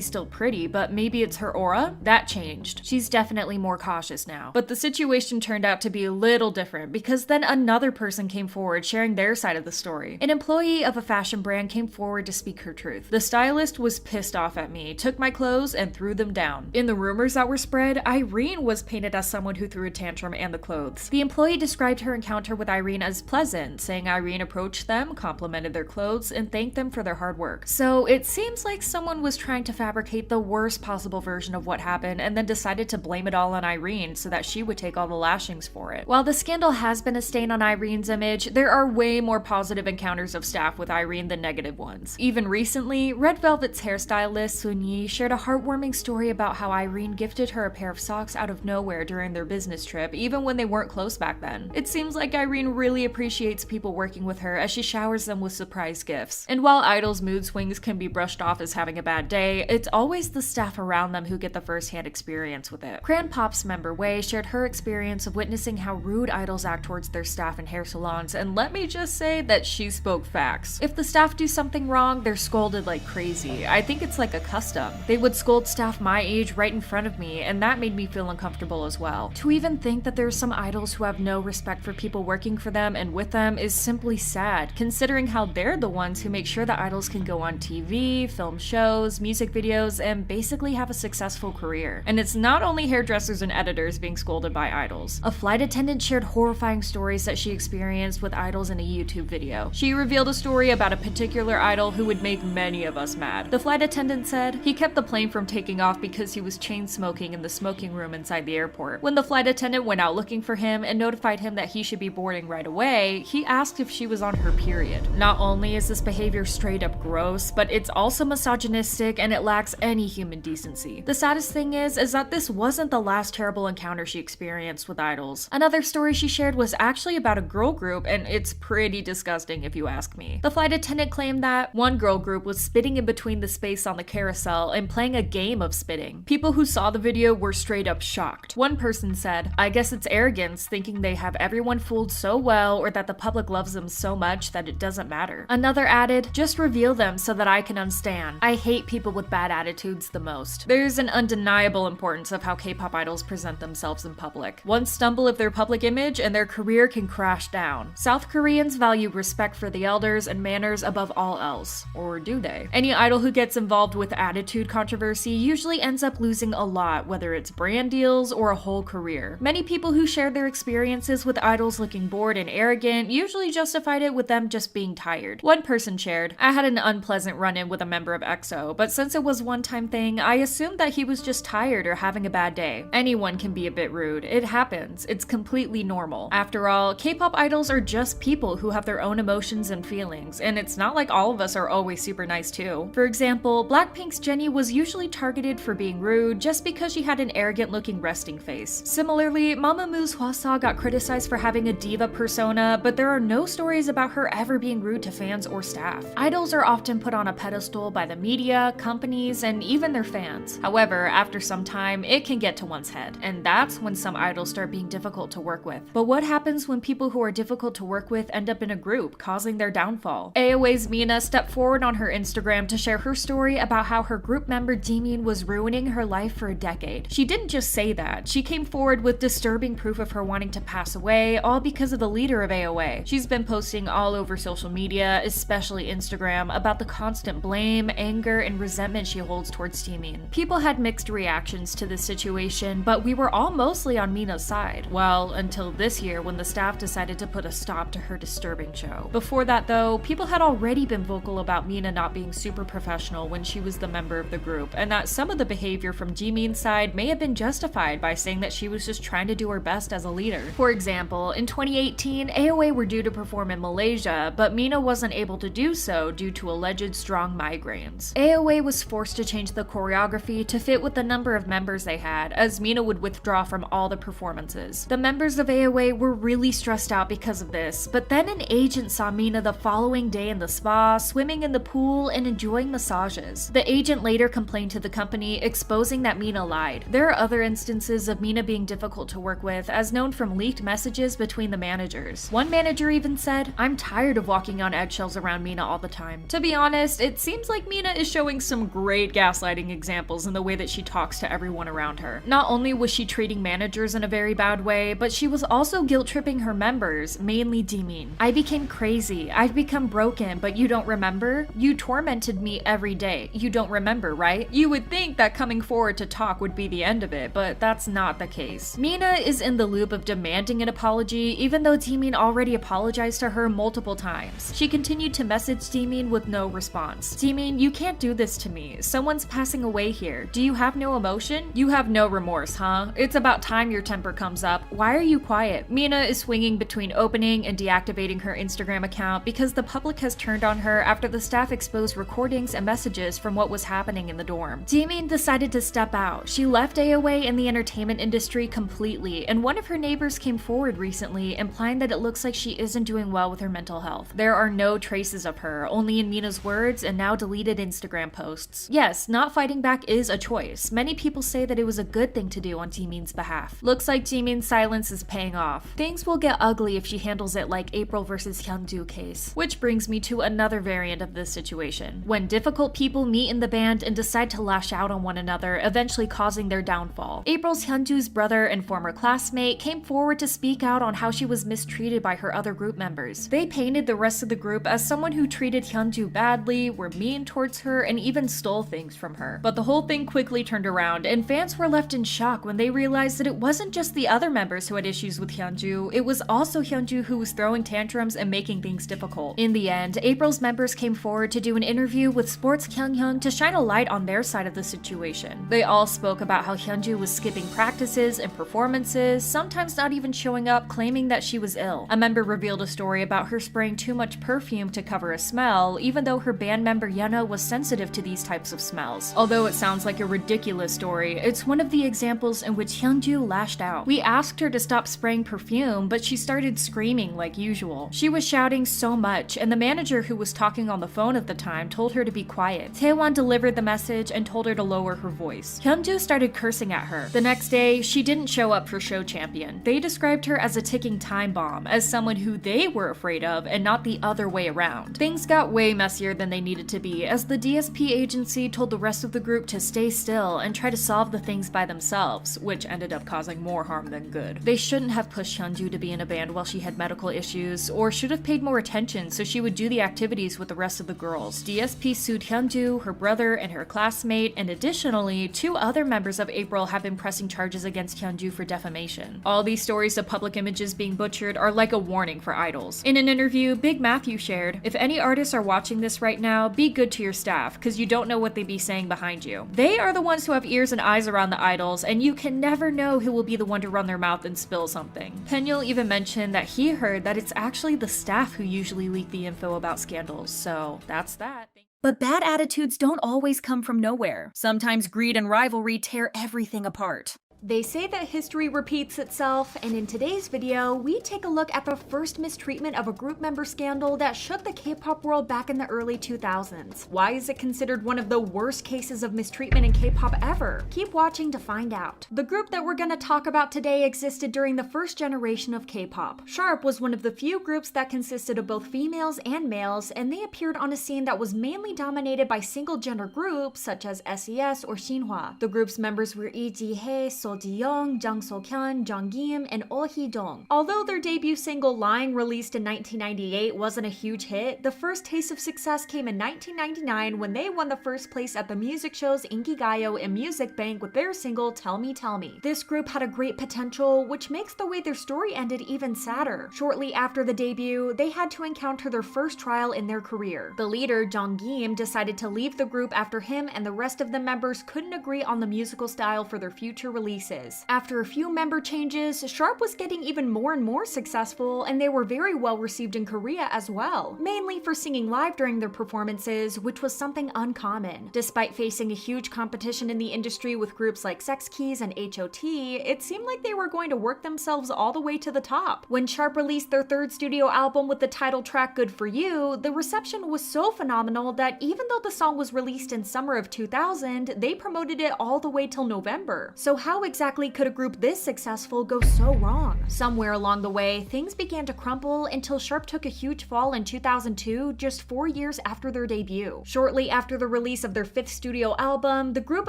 still pretty, but maybe it's her aura? That changed. She's definitely more cautious now." But the situation turned out to be a little different because then another person came forward sharing their side of the story. An employee of a fashion brand came forward to speak her truth. "The stylist was pissed off at me, took my clothes and threw them down." In the rumors that were spread, Irene was painted as someone who threw a tantrum and the clothes. The employee described her encounter with Irene as pleasant, saying Irene approached them, complimented their clothes, and thanked them for their hard work. So it seems like someone was trying to fabricate the worst possible version of what happened and then decided to blame it all on Irene so that she would take all the lashings for it. While the scandal has been a stain on Irene's image, there are way more positive encounters of staff with Irene than negative ones. Even recently, Red Velvet's hairstylist Sun Yi shared a heartwarming story about how Irene gifted her a pair of socks out of nowhere during their business trip, even when they weren't close back then. It seems like Irene really appreciates people working with her as she showers them with surprise gifts. And while idols' mood swings can be brushed off as having a bad day, it's always the staff around them who get the first-hand experience with it. Cranpop's member Wei shared her experience of witnessing how rude idols act towards their staff in hair salons, and let me just say that she spoke facts. If the staff do something wrong, they're scolded like crazy. I think it's like a custom. They would scold staff my age right in front of me, and that made me feel uncomfortable as well. To even think that there's some idols who have no respect for people working for them and with them is simply sad, considering how they're the ones who make sure that idols can go on TV, film shows, music videos, and basically have a successful career. And it's not only hairdressers and editors being scolded by idols. A flight attendant shared horrifying stories that she experienced with idols in a YouTube video. She revealed a story about a particular idol who would make many of us mad. The flight attendant said he kept the plane from taking off because he was chain smoking in the smoking room inside the airport. When the flight attendant went out looking for him and notified him that he should be boarding right away, he asked if she was on her period. Not only is this behavior straight up gross, but it's also misogynistic and it lacks any human decency. The saddest thing is that this wasn't the last terrible encounter she experienced with idols. Another story she shared was actually about a girl group, and it's pretty disgusting if you ask me. The flight attendant claimed that one girl group was spitting in between the space on the carousel and playing a game of spitting. People who saw the video were straight up shocked. One person said, "I guess it's arrogance, thinking they have everyone fooled so well or that the public loves them so much that it doesn't matter." Another added, "Just reveal them so that I can understand. I hate people with bad attitudes the most." There's an undeniable importance of how K-pop idols present themselves in public. One stumble of their public image and their career can crash down. South Koreans value respect for the elders and manners above all else. Or do they? Any idol who gets involved with attitude controversy usually ends up losing a lot, whether it's brand deals or a whole career. Many people who shared their experiences with idols looking bored and arrogant usually justified it with them just being tired. One person shared, "I had an unpleasant run-in with a member of EXO, but since it was a one-time thing, I assumed that he was just tired or having a bad day. Anyone can be a bit rude. It happens. It's completely normal. After all, K-pop idols are just people who have their own emotions and feelings, and it's not like all of us are always super nice too." For example, Blackpink's Jennie was usually targeted for being rude just because she had an arrogant-looking resting face. Similarly, Mamamoo's Hwasa got criticized for having a diva persona, but there are no stories about her ever being rude to fans or staff. Idols are often put on a pedestal by the media, companies, and even their fans. However, after some time, it can get to one's head, and that's when some idols start being difficult to work with. But what happens when people who are difficult to work with end up in a group, causing their downfall? AOA's Mina stepped forward on her Instagram to share her story about how her group member Jimin was ruining her life for a decade. She didn't just say that, she came forward with disturbing proof of her wanting to pass away, all because of the leader of AOA. She's been posting all over social media, especially Instagram, about the constant blame, anger, and resentment she holds towards Jimin. People had mixed reactions to this situation, but we were all mostly on Mina's side. Well, until this year when the staff decided to put a stop to her disturbing show. Before that though, people had already been vocal about Mina not being super professional when she was the member of the group, and that some of the behavior from Jimin's side may have been justified by saying that she was just trying to do her best as a leader. For example, in 2018, AOA were due to perform in Malaysia, but Mina wasn't able to do so due to alleged strong migraines. AOA was forced to change the choreography to fit with the number of members they had, as Mina would withdraw from all the performances performances. The members of AOA were really stressed out because of this, but then an agent saw Mina the following day in the spa, swimming in the pool, and enjoying massages. The agent later complained to the company, exposing that Mina lied. There are other instances of Mina being difficult to work with, as known from leaked messages between the managers. One manager even said, "I'm tired of walking on eggshells around Mina all the time." To be honest, it seems like Mina is showing some great gaslighting examples in the way that she talks to everyone around her. Not only was she treating managers in a very bad way, but she was also guilt-tripping her members, mainly Jimin. "I became crazy. I've become broken, but you don't remember? You tormented me every day. You don't remember, right?" You would think that coming forward to talk would be the end of it, but that's not the case. Mina is in the loop of demanding an apology, even though Jimin already apologized to her multiple times. She continued to message Jimin with no response. "Jimin, you can't do this to me. Someone's passing away here. Do you have no emotion? You have no remorse, huh? It's about time your temper comes up. Why are you quiet?" Mina is swinging between opening and deactivating her Instagram account because the public has turned on her after the staff exposed recordings and messages from what was happening in the dorm. Jimin decided to step out. She left AOA and the entertainment industry completely, and one of her neighbors came forward recently, implying that it looks like she isn't doing well with her mental health. There are no traces of her, only in Mina's words and now deleted Instagram posts. Yes, not fighting back is a choice. Many people say that it was a good thing to do on Jimin's behalf. Looks like Jimin's silence is paying off. Things will get ugly if she handles it like April versus Hyunju case. Which brings me to another variant of this situation. When difficult people meet in the band and decide to lash out on one another, eventually causing their downfall. April's Hyunju's brother and former classmate came forward to speak out on how she was mistreated by her other group members. They painted the rest of the group as someone who treated Hyunju badly, were mean towards her, and even stole things from her. But the whole thing quickly turned around, and fans were left in shock when they realized that it wasn't just the other members who had issues with Hyunju, it was also Hyunju who was throwing tantrums and making things difficult. In the end, April's members came forward to do an interview with Sports Kyunghyun to shine a light on their side of the situation. They all spoke about how Hyunju was skipping practices and performances, sometimes not even showing up, claiming that she was ill. A member revealed a story about her spraying too much perfume to cover a smell, even though her band member Yena was sensitive to these types of smells. Although it sounds like a ridiculous story, it's one of the examples in which Hyunju lashed out. We asked her to stop spraying perfume, but she started screaming like usual. She was shouting so much, and the manager who was talking on the phone at the time told her to be quiet. Taewon delivered the message and told her to lower her voice. Hyunju started cursing at her. The next day, she didn't show up for show champion. They described her as a ticking time bomb, as someone who they were afraid of and not the other way around. Things got way messier than they needed to be, as the DSP agency told the rest of the group to stay still and try to solve the things by themselves, which ended up causing more harm than good. They shouldn't have pushed Hyunju to be in a band while she had medical issues, or should have paid more attention so she would do the activities with the rest of the girls. DSP sued Hyunju, her brother, and her classmate, and additionally, 2 other members of April have been pressing charges against Hyunju for defamation. All these stories of public images being butchered are like a warning for idols. In an interview, Big Matthew shared, "If any artists are watching this right now, be good to your staff, cause you don't know what they be saying behind you. They are the ones who have ears and eyes around the idols, and you can never know who will be the one to run their mouth and spill something." Penyul even mentioned that he heard that it's actually the staff who usually leak the info about scandals, so that's that. But bad attitudes don't always come from nowhere. Sometimes greed and rivalry tear everything apart. They say that history repeats itself, and in today's video, we take a look at the first mistreatment of a group member scandal that shook the K-pop world back in the early 2000s. Why is it considered one of the worst cases of mistreatment in K-pop ever? Keep watching to find out. The group that we're gonna talk about today existed during the first generation of K-pop. Sharp was one of the few groups that consisted of both females and males, and they appeared on a scene that was mainly dominated by single-gender groups such as SES or Shinhwa. The group's members were Lee Ji-hae, So Ji-young, Jang So-kyun, Jung Kim, and Oh Hee-dong. Although their debut single Lying, released in 1998, wasn't a huge hit, the first taste of success came in 1999 when they won the first place at the music shows Inkigayo and Music Bank with their single Tell Me Tell Me. This group had a great potential, which makes the way their story ended even sadder. Shortly after the debut, they had to encounter their first trial in their career. The leader, Jung Kim, decided to leave the group after him and the rest of the members couldn't agree on the musical style for their future release releases. After a few member changes, Sharp was getting even more and more successful, and they were very well received in Korea as well, mainly for singing live during their performances, which was something uncommon. Despite facing a huge competition in the industry with groups like Sex Keys and HOT, it seemed like they were going to work themselves all the way to the top. When Sharp released their third studio album with the title track Good For You, the reception was so phenomenal that even though the song was released in summer of 2000, they promoted it all the way till November. So how exactly could a group this successful go so wrong? Somewhere along the way, things began to crumble until Sharp took a huge fall in 2002, just 4 years after their debut. Shortly after the release of their fifth studio album, the group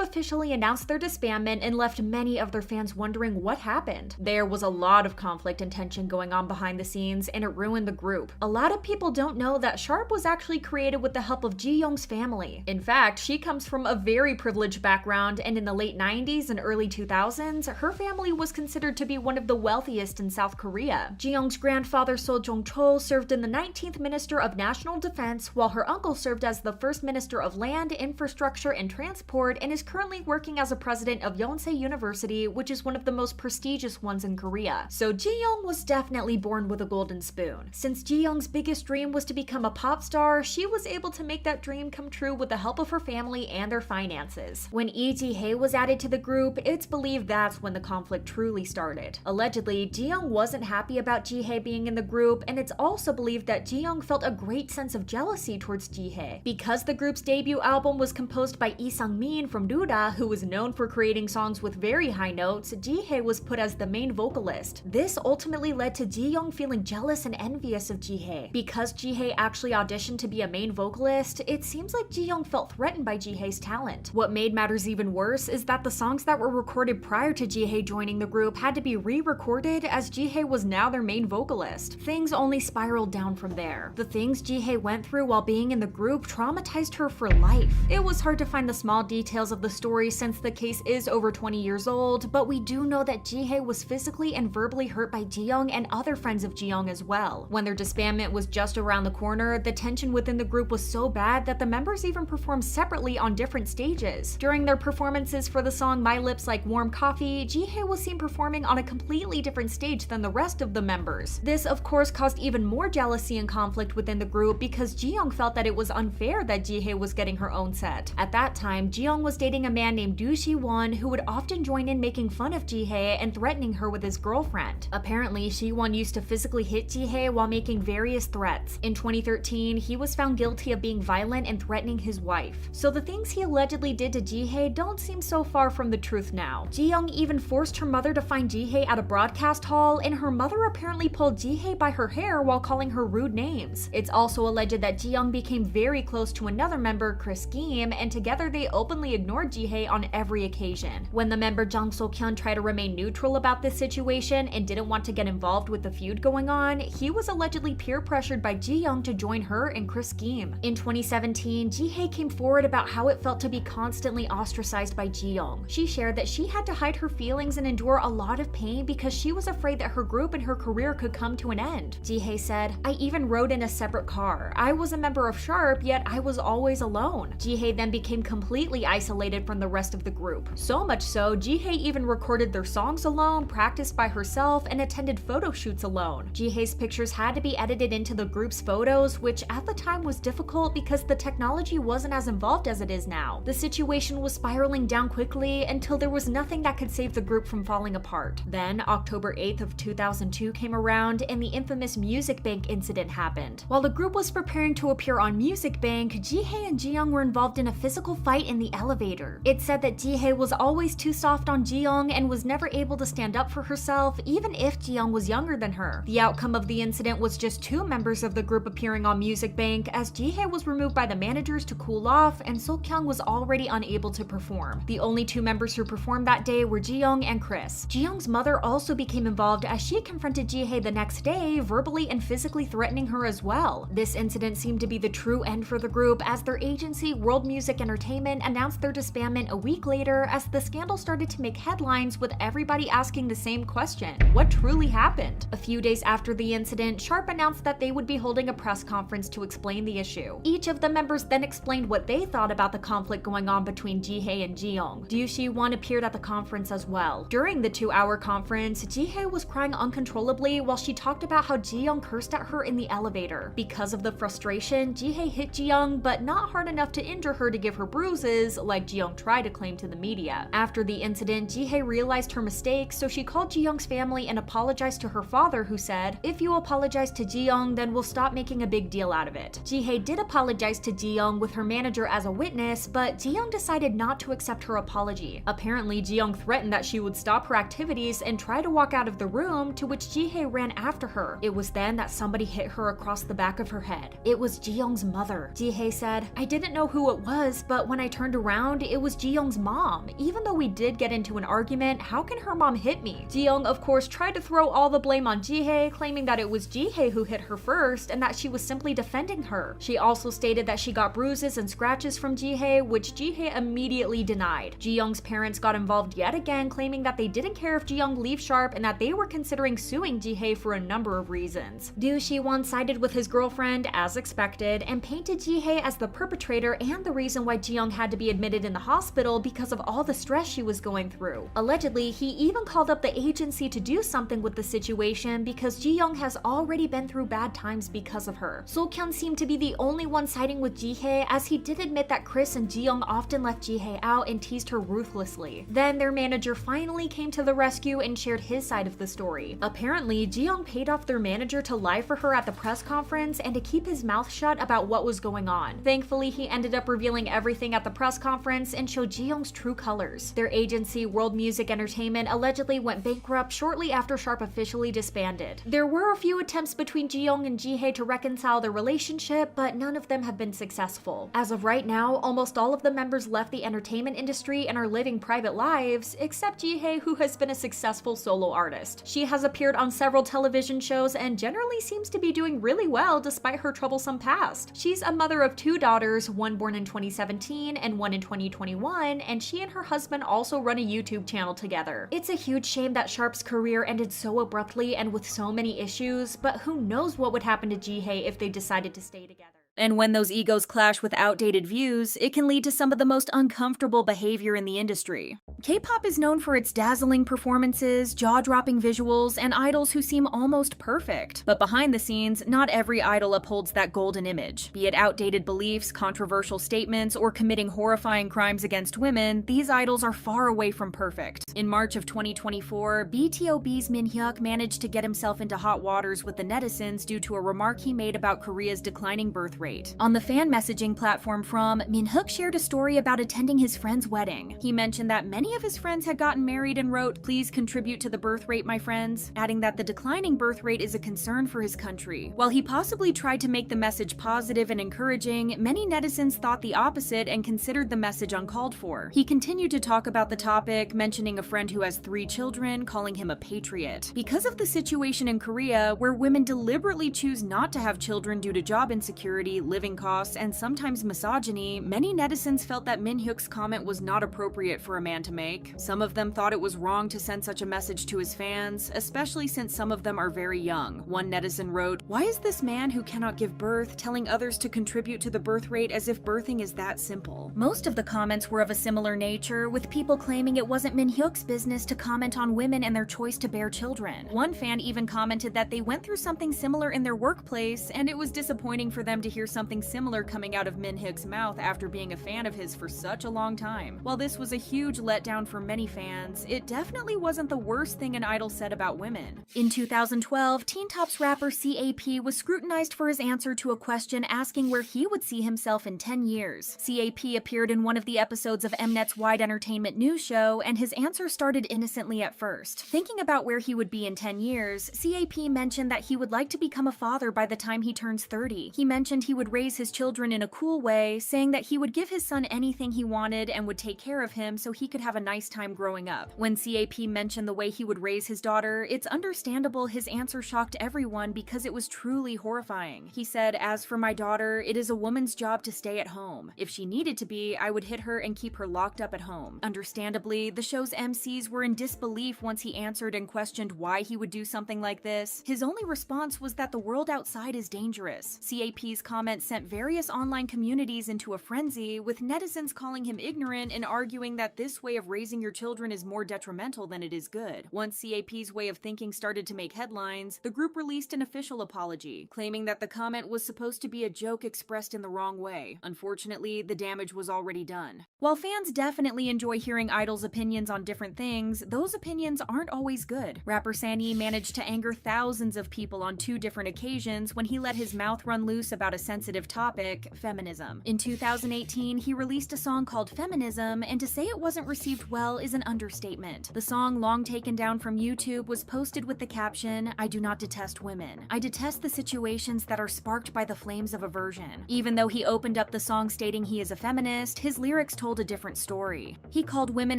officially announced their disbandment and left many of their fans wondering what happened. There was a lot of conflict and tension going on behind the scenes, and it ruined the group. A lot of people don't know that Sharp was actually created with the help of Jaejoong's family. In fact, she comes from a very privileged background, and in the late 90s and early 2000s, her family was considered to be one of the wealthiest in South Korea. Jaejoong's grandfather Seo Jong-chol served in the 19th Minister of National Defense, while her uncle served as the first Minister of Land, Infrastructure, and Transport, and is currently working as a president of Yonsei University, which is one of the most prestigious ones in Korea. So Jaejoong was definitely born with a golden spoon. Since Jaejoong's biggest dream was to become a pop star, she was able to make that dream come true with the help of her family and their finances. When Lee Ji-hae was added to the group, it's believed that's when the conflict truly started. Allegedly, Jaejoong wasn't happy about Ji-hae being in the group, and it's also believed that Jaejoong felt a great sense of jealousy towards Ji-hae. Because the group's debut album was composed by Lee Sang-min from Ruda, who was known for creating songs with very high notes, Ji-hae was put as the main vocalist. This ultimately led to Jaejoong feeling jealous and envious of Ji-hae. Because Ji-hae actually auditioned to be a main vocalist, it seems like Jaejoong felt threatened by Ji-hae's talent. What made matters even worse is that the songs that were recorded prior to Ji-hae joining the group had to be re-recorded, as Ji-hae was now their main vocalist. Things only spiraled down from there. The things Ji-hae went through while being in the group traumatized her for life. It was hard to find the small details of the story since the case is over 20 years old, but we do know that Ji-hae was physically and verbally hurt by Jaejoong and other friends of Jaejoong as well. When their disbandment was just around the corner, the tension within the group was so bad that the members even performed separately on different stages. During their performances for the song My Lips Like Warm Coffee, Ji-hae was seen performing on a completely different stage than the rest of the members. This of course caused even more jealousy and conflict within the group because Jaejoong felt that it was unfair that Ji-hae was getting her own set. At that time, Jaejoong was dating a man named Do Si-won who would often join in making fun of Ji-hae and threatening her with his girlfriend. Apparently, Si-won used to physically hit Ji-hae while making various threats. In 2013, he was found guilty of being violent and threatening his wife. So the things he allegedly did to Ji-hae don't seem so far from the truth now. Jaejoong even forced her mother to find Ji-hae at a broadcast hall, and her mother apparently pulled Ji-hae by her hair while calling her rude names. It's also alleged that Jaejoong became very close to another member, Chris Geem, and together they openly ignored Ji-hae on every occasion. When the member Jang So-kyun tried to remain neutral about this situation and didn't want to get involved with the feud going on, he was allegedly peer pressured by Jaejoong to join her and Chris Geem. In 2017, Ji-hae came forward about how it felt to be constantly ostracized by Jaejoong. She shared that she had to hide her feelings and endure a lot of pain because she was afraid that her group and her career could come to an end. Ji-hae said, "I even rode in a separate car. I was a member of Sharp, yet I was always alone." Ji-hae then became completely isolated from the rest of the group. So much so, Ji-hae even recorded their songs alone, practiced by herself, and attended photo shoots alone. Ji-hae's pictures had to be edited into the group's photos, which at the time was difficult because the technology wasn't as involved as it is now. The situation was spiraling down quickly until there was nothing that could save the group from falling apart. Then, October 8th of 2002 came around and the infamous Music Bank incident happened. While the group was preparing to appear on Music Bank, Ji-hae and Jaejoong were involved in a physical fight in the elevator. It said that Ji-hae was always too soft on Jaejoong and was never able to stand up for herself, even if Jaejoong was younger than her. The outcome of the incident was just 2 members of the group appearing on Music Bank, as Ji-hae was removed by the managers to cool off and So-kyung was already unable to perform. The only 2 members who performed that day were Jaejoong and Chris. Jaeyoung's mother also became involved as she confronted Ji-hae the next day, verbally and physically threatening her as well. This incident seemed to be the true end for the group, as their agency, World Music Entertainment, announced their disbandment a week later as the scandal started to make headlines with everybody asking the same question: what truly happened? A few days after the incident, Sharp announced that they would be holding a press conference to explain the issue. Each of the members then explained what they thought about the conflict going on between Ji-hae and Jaejoong. Do Si-won appeared at the conference as well. During the 2-hour conference, Jihae was crying uncontrollably while she talked about how Jaejoong cursed at her in the elevator. Because of the frustration, Jihae hit Jaejoong, but not hard enough to injure her to give her bruises, like Jaejoong tried to claim to the media. After the incident, Jihae realized her mistake, so she called Jaeyoung's family and apologized to her father, who said, "If you apologize to Jaejoong, then we'll stop making a big deal out of it." Jihae did apologize to Jaejoong with her manager as a witness, but Jaejoong decided not to accept her apology. Apparently, Jaejoong threatened that she would stop her activities and try to walk out of the room, to which Jihae ran after her. It was then that somebody hit her across the back of her head. It was Jaeyoung's mother. Jihae said, "I didn't know who it was, but when I turned around, it was Jaeyoung's mom. Even though we did get into an argument, how can her mom hit me?" Jaejoong, of course, tried to throw all the blame on Jihae, claiming that it was Jihae who hit her first and that she was simply defending her. She also stated that she got bruises and scratches from Jihae, which Jihae immediately denied. Jaeyoung's parents got involved yet again, claiming that they didn't care if Jaeyoung leaves sharp and that they were considering suing Jihae for a number of reasons. Doo-shi sided with his girlfriend, as expected, and painted Jihae as the perpetrator and the reason why Jaeyoung had to be admitted in the hospital because of all the stress she was going through. Allegedly, he even called up the agency to do something with the situation because Jaeyoung has already been through bad times because of her. So-kyun seemed to be the only one siding with Jihae, as he did admit that Chris and Jaeyoung often left Jihae out and teased her ruthlessly. Then their manager finally came to the rescue and shared his side of the story. Apparently, Jaeyoung paid off their manager to lie for her at the press conference and to keep his mouth shut about what was going on. Thankfully, he ended up revealing everything at the press conference and showed Jaeyoung's true colors. Their agency, World Music Entertainment, allegedly went bankrupt shortly after Sharp officially disbanded. There were a few attempts between Jaeyoung and Jihae to reconcile their relationship, but none of them have been successful. As of right now, almost all of the members left the entertainment industry and are living private lives, except Jihae, who has been a successful solo artist. She has appeared on several television shows and generally seems to be doing really well despite her troublesome past. She's a mother of 2 daughters, one born in 2017 and one in 2021, and she and her husband also run a YouTube channel together. It's a huge shame that Sharp's career ended so abruptly and with so many issues, but who knows what would happen to Jihae if they decided to stay together. And when those egos clash with outdated views, it can lead to some of the most uncomfortable behavior in the industry. K-pop is known for its dazzling performances, jaw-dropping visuals, and idols who seem almost perfect. But behind the scenes, not every idol upholds that golden image. Be it outdated beliefs, controversial statements, or committing horrifying crimes against women, these idols are far away from perfect. In March of 2024, BTOB's Minhyuk managed to get himself into hot waters with the netizens due to a remark he made about Korea's declining birth rate. On the fan messaging platform From, Minhyuk shared a story about attending his friend's wedding. He mentioned that many of his friends had gotten married and wrote, "Please contribute to the birth rate, my friends," adding that the declining birth rate is a concern for his country. While he possibly tried to make the message positive and encouraging, many netizens thought the opposite and considered the message uncalled for. He continued to talk about the topic, mentioning a friend who has 3 children, calling him a patriot. Because of the situation in Korea, where women deliberately choose not to have children due to job insecurity, living costs, and sometimes misogyny, many netizens felt that Minhyuk's comment was not appropriate for a man to make. Some of them thought it was wrong to send such a message to his fans, especially since some of them are very young. One netizen wrote, "Why is this man who cannot give birth telling others to contribute to the birth rate as if birthing is that simple?" Most of the comments were of a similar nature, with people claiming it wasn't Minhyuk's business to comment on women and their choice to bear children. One fan even commented that they went through something similar in their workplace, and it was disappointing for them to hear something similar coming out of Minhyuk's mouth after being a fan of his for such a long time. While this was a huge letdown for many fans, it definitely wasn't the worst thing an idol said about women. In 2012, Teen Top's rapper CAP was scrutinized for his answer to a question asking where he would see himself in 10 years. CAP appeared in one of the episodes of Mnet's Wide Entertainment news show, and his answer started innocently at first. Thinking about where he would be in 10 years, CAP mentioned that he would like to become a father by the time he turns 30. He mentioned he would raise his children in a cool way, saying that he would give his son anything he wanted and would take care of him so he could have a nice time growing up. When CAP mentioned the way he would raise his daughter, it's understandable his answer shocked everyone because it was truly horrifying. He said, "As for my daughter, it is a woman's job to stay at home. If she needed to be, I would hit her and keep her locked up at home." Understandably, the show's MCs were in disbelief once he answered and questioned why he would do something like this. His only response was that the world outside is dangerous. CAP's comment comment sent various online communities into a frenzy, with netizens calling him ignorant and arguing that this way of raising your children is more detrimental than it is good. Once CAP's way of thinking started to make headlines, the group released an official apology, claiming that the comment was supposed to be a joke expressed in the wrong way. Unfortunately, the damage was already done. While fans definitely enjoy hearing idols' opinions on different things, those opinions aren't always good. Rapper Trainee managed to anger thousands of people on 2 different occasions when he let his mouth run loose about a sensitive topic, feminism. In 2018, he released a song called Feminism, and to say it wasn't received well is an understatement. The song, long taken down from YouTube, was posted with the caption, "I do not detest women. I detest the situations that are sparked by the flames of aversion." Even though he opened up the song stating he is a feminist, his lyrics told a different story. He called women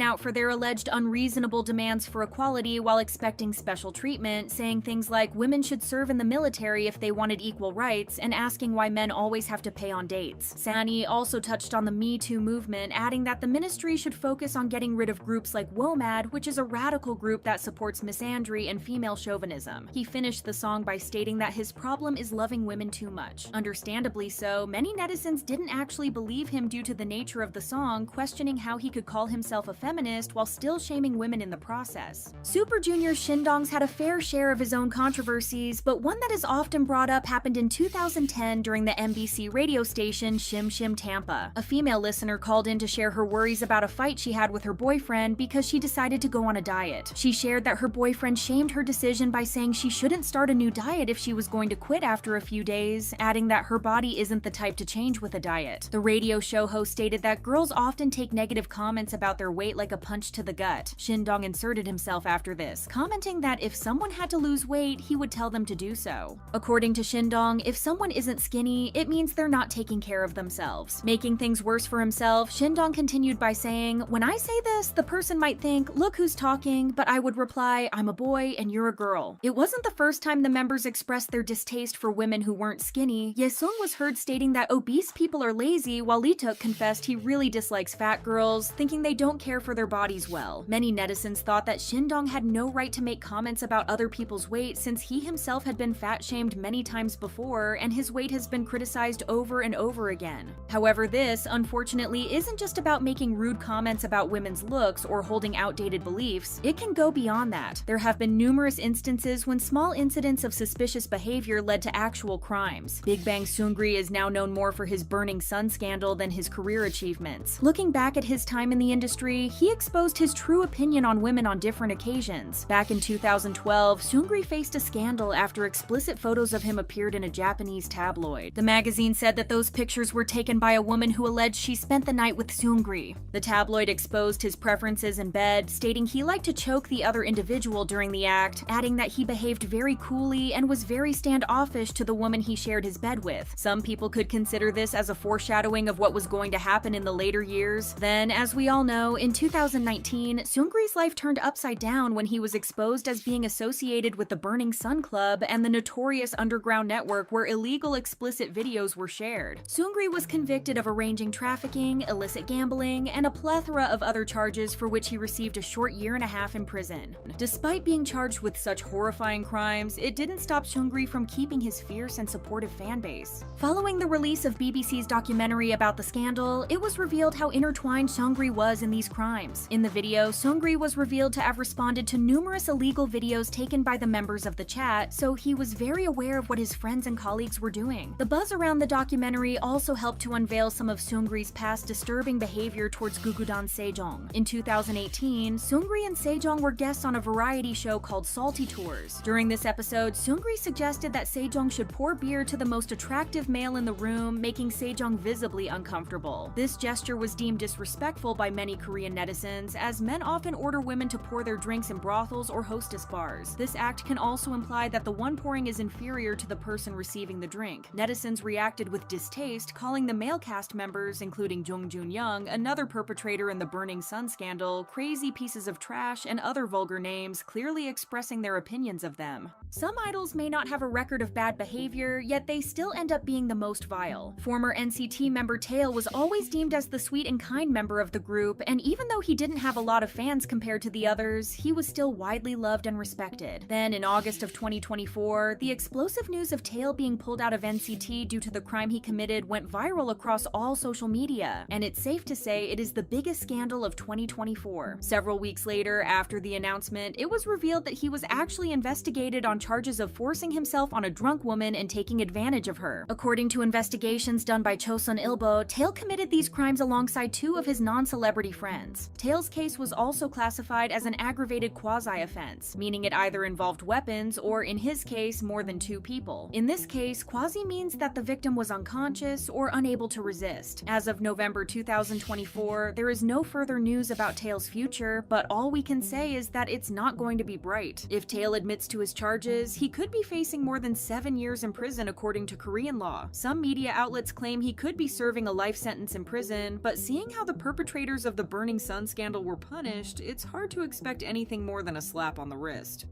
out for their alleged unreasonable demands for equality while expecting special treatment, saying things like women should serve in the military if they wanted equal rights, and asking why men always have to pay on dates. Trainee also touched on the Me Too movement, adding that the ministry should focus on getting rid of groups like WOMAD, which is a radical group that supports misandry and female chauvinism. He finished the song by stating that his problem is loving women too much. Understandably so, many netizens didn't actually believe him due to the nature of the song, questioning how he could call himself a feminist while still shaming women in the process. Super Junior's Shindong's had a fair share of his own controversies, but one that is often brought up happened in 2010 during the MBC radio station Shim Shim Tampa. A female listener called in to share her worries about a fight she had with her boyfriend because she decided to go on a diet. She shared that her boyfriend shamed her decision by saying she shouldn't start a new diet if she was going to quit after a few days, adding that her body isn't the type to change with a diet. The radio show host stated that girls often take negative comments about their weight like a punch to the gut. Shindong inserted himself after this, commenting that if someone had to lose weight, he would tell them to do so. According to Shindong, if someone isn't skinny, it means they're not taking care of themselves. Making things worse for himself, Shindong continued by saying, "When I say this, the person might think, look who's talking, but I would reply, I'm a boy and you're a girl." It wasn't the first time the members expressed their distaste for women who weren't skinny. Jaejoong was heard stating that obese people are lazy, while Leeteuk confessed he really dislikes fat girls, thinking they don't care for their bodies well. Many netizens thought that Shindong had no right to make comments about other people's weight since he himself had been fat-shamed many times before, and his weight has been criticized over and over again. However, this, unfortunately, isn't just about making rude comments about women's looks or holding outdated beliefs. It can go beyond that. There have been numerous instances when small incidents of suspicious behavior led to actual crimes. Big Bang Seungri is now known more for his Burning Sun scandal than his career achievements. Looking back at his time in the industry, he exposed his true opinion on women on different occasions. Back in 2012, Seungri faced a scandal after explicit photos of him appeared in a Japanese tabloid. The magazine said that those pictures were taken by a woman who alleged she spent the night with Seungri. The tabloid exposed his preferences in bed, stating he liked to choke the other individual during the act, adding that he behaved very coolly and was very standoffish to the woman he shared his bed with. Some people could consider this as a foreshadowing of what was going to happen in the later years. Then, as we all know, in 2019, Seungri's life turned upside down when he was exposed as being associated with the Burning Sun Club and the notorious underground network where illegal explicit videos were shared. Seungri was convicted of arranging trafficking, illicit gambling, and a plethora of other charges for which he received a short 1.5 years in prison. Despite being charged with such horrifying crimes, it didn't stop Seungri from keeping his fierce and supportive fanbase. Following the release of BBC's documentary about the scandal, it was revealed how intertwined Seungri was in these crimes. In the video, Seungri was revealed to have responded to numerous illegal videos taken by the members of the chat, so he was very aware of what his friends and colleagues were doing. The buzz around the documentary also helped to unveil some of Seungri's past disturbing behavior towards Gugudan Jaejoong. In 2018, Seungri and Jaejoong were guests on a variety show called Salty Tours. During this episode, Seungri suggested that Jaejoong should pour beer to the most attractive male in the room, making Jaejoong visibly uncomfortable. This gesture was deemed disrespectful by many Korean netizens, as men often order women to pour their drinks in brothels or hostess bars. This act can also imply that the one pouring is inferior to the person receiving the drink. Netizens reacted with distaste, calling the male cast members, including Jung Jun-young, another perpetrator in the Burning Sun scandal, crazy pieces of trash, and other vulgar names, clearly expressing their opinions of them. Some idols may not have a record of bad behavior, yet they still end up being the most vile. Former NCT member Taeil was always deemed as the sweet and kind member of the group, and even though he didn't have a lot of fans compared to the others, he was still widely loved and respected. Then, in August of 2024, the explosive news of Taeil being pulled out of NCT LGBT due to the crime he committed went viral across all social media, and it's safe to say it is the biggest scandal of 2024. Several weeks later, after the announcement, it was revealed that he was actually investigated on charges of forcing himself on a drunk woman and taking advantage of her. According to investigations done by Chosun Ilbo, Tae committed these crimes alongside two of his non-celebrity friends. Tae's case was also classified as an aggravated quasi-offense, meaning it either involved weapons or, in his case, more than two people. In this case, quasi means that the victim was unconscious or unable to resist. As of November 2024, there is no further news about Tae's future, but all we can say is that it's not going to be bright. If Tae admits to his charges, he could be facing more than 7 years in prison according to Korean law. Some media outlets claim he could be serving a life sentence in prison, but seeing how the perpetrators of the Burning Sun scandal were punished, it's hard to expect anything more than a slap on the wrist.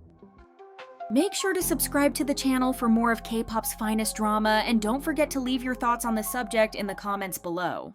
Make sure to subscribe to the channel for more of K-pop's finest drama, and don't forget to leave your thoughts on the subject in the comments below.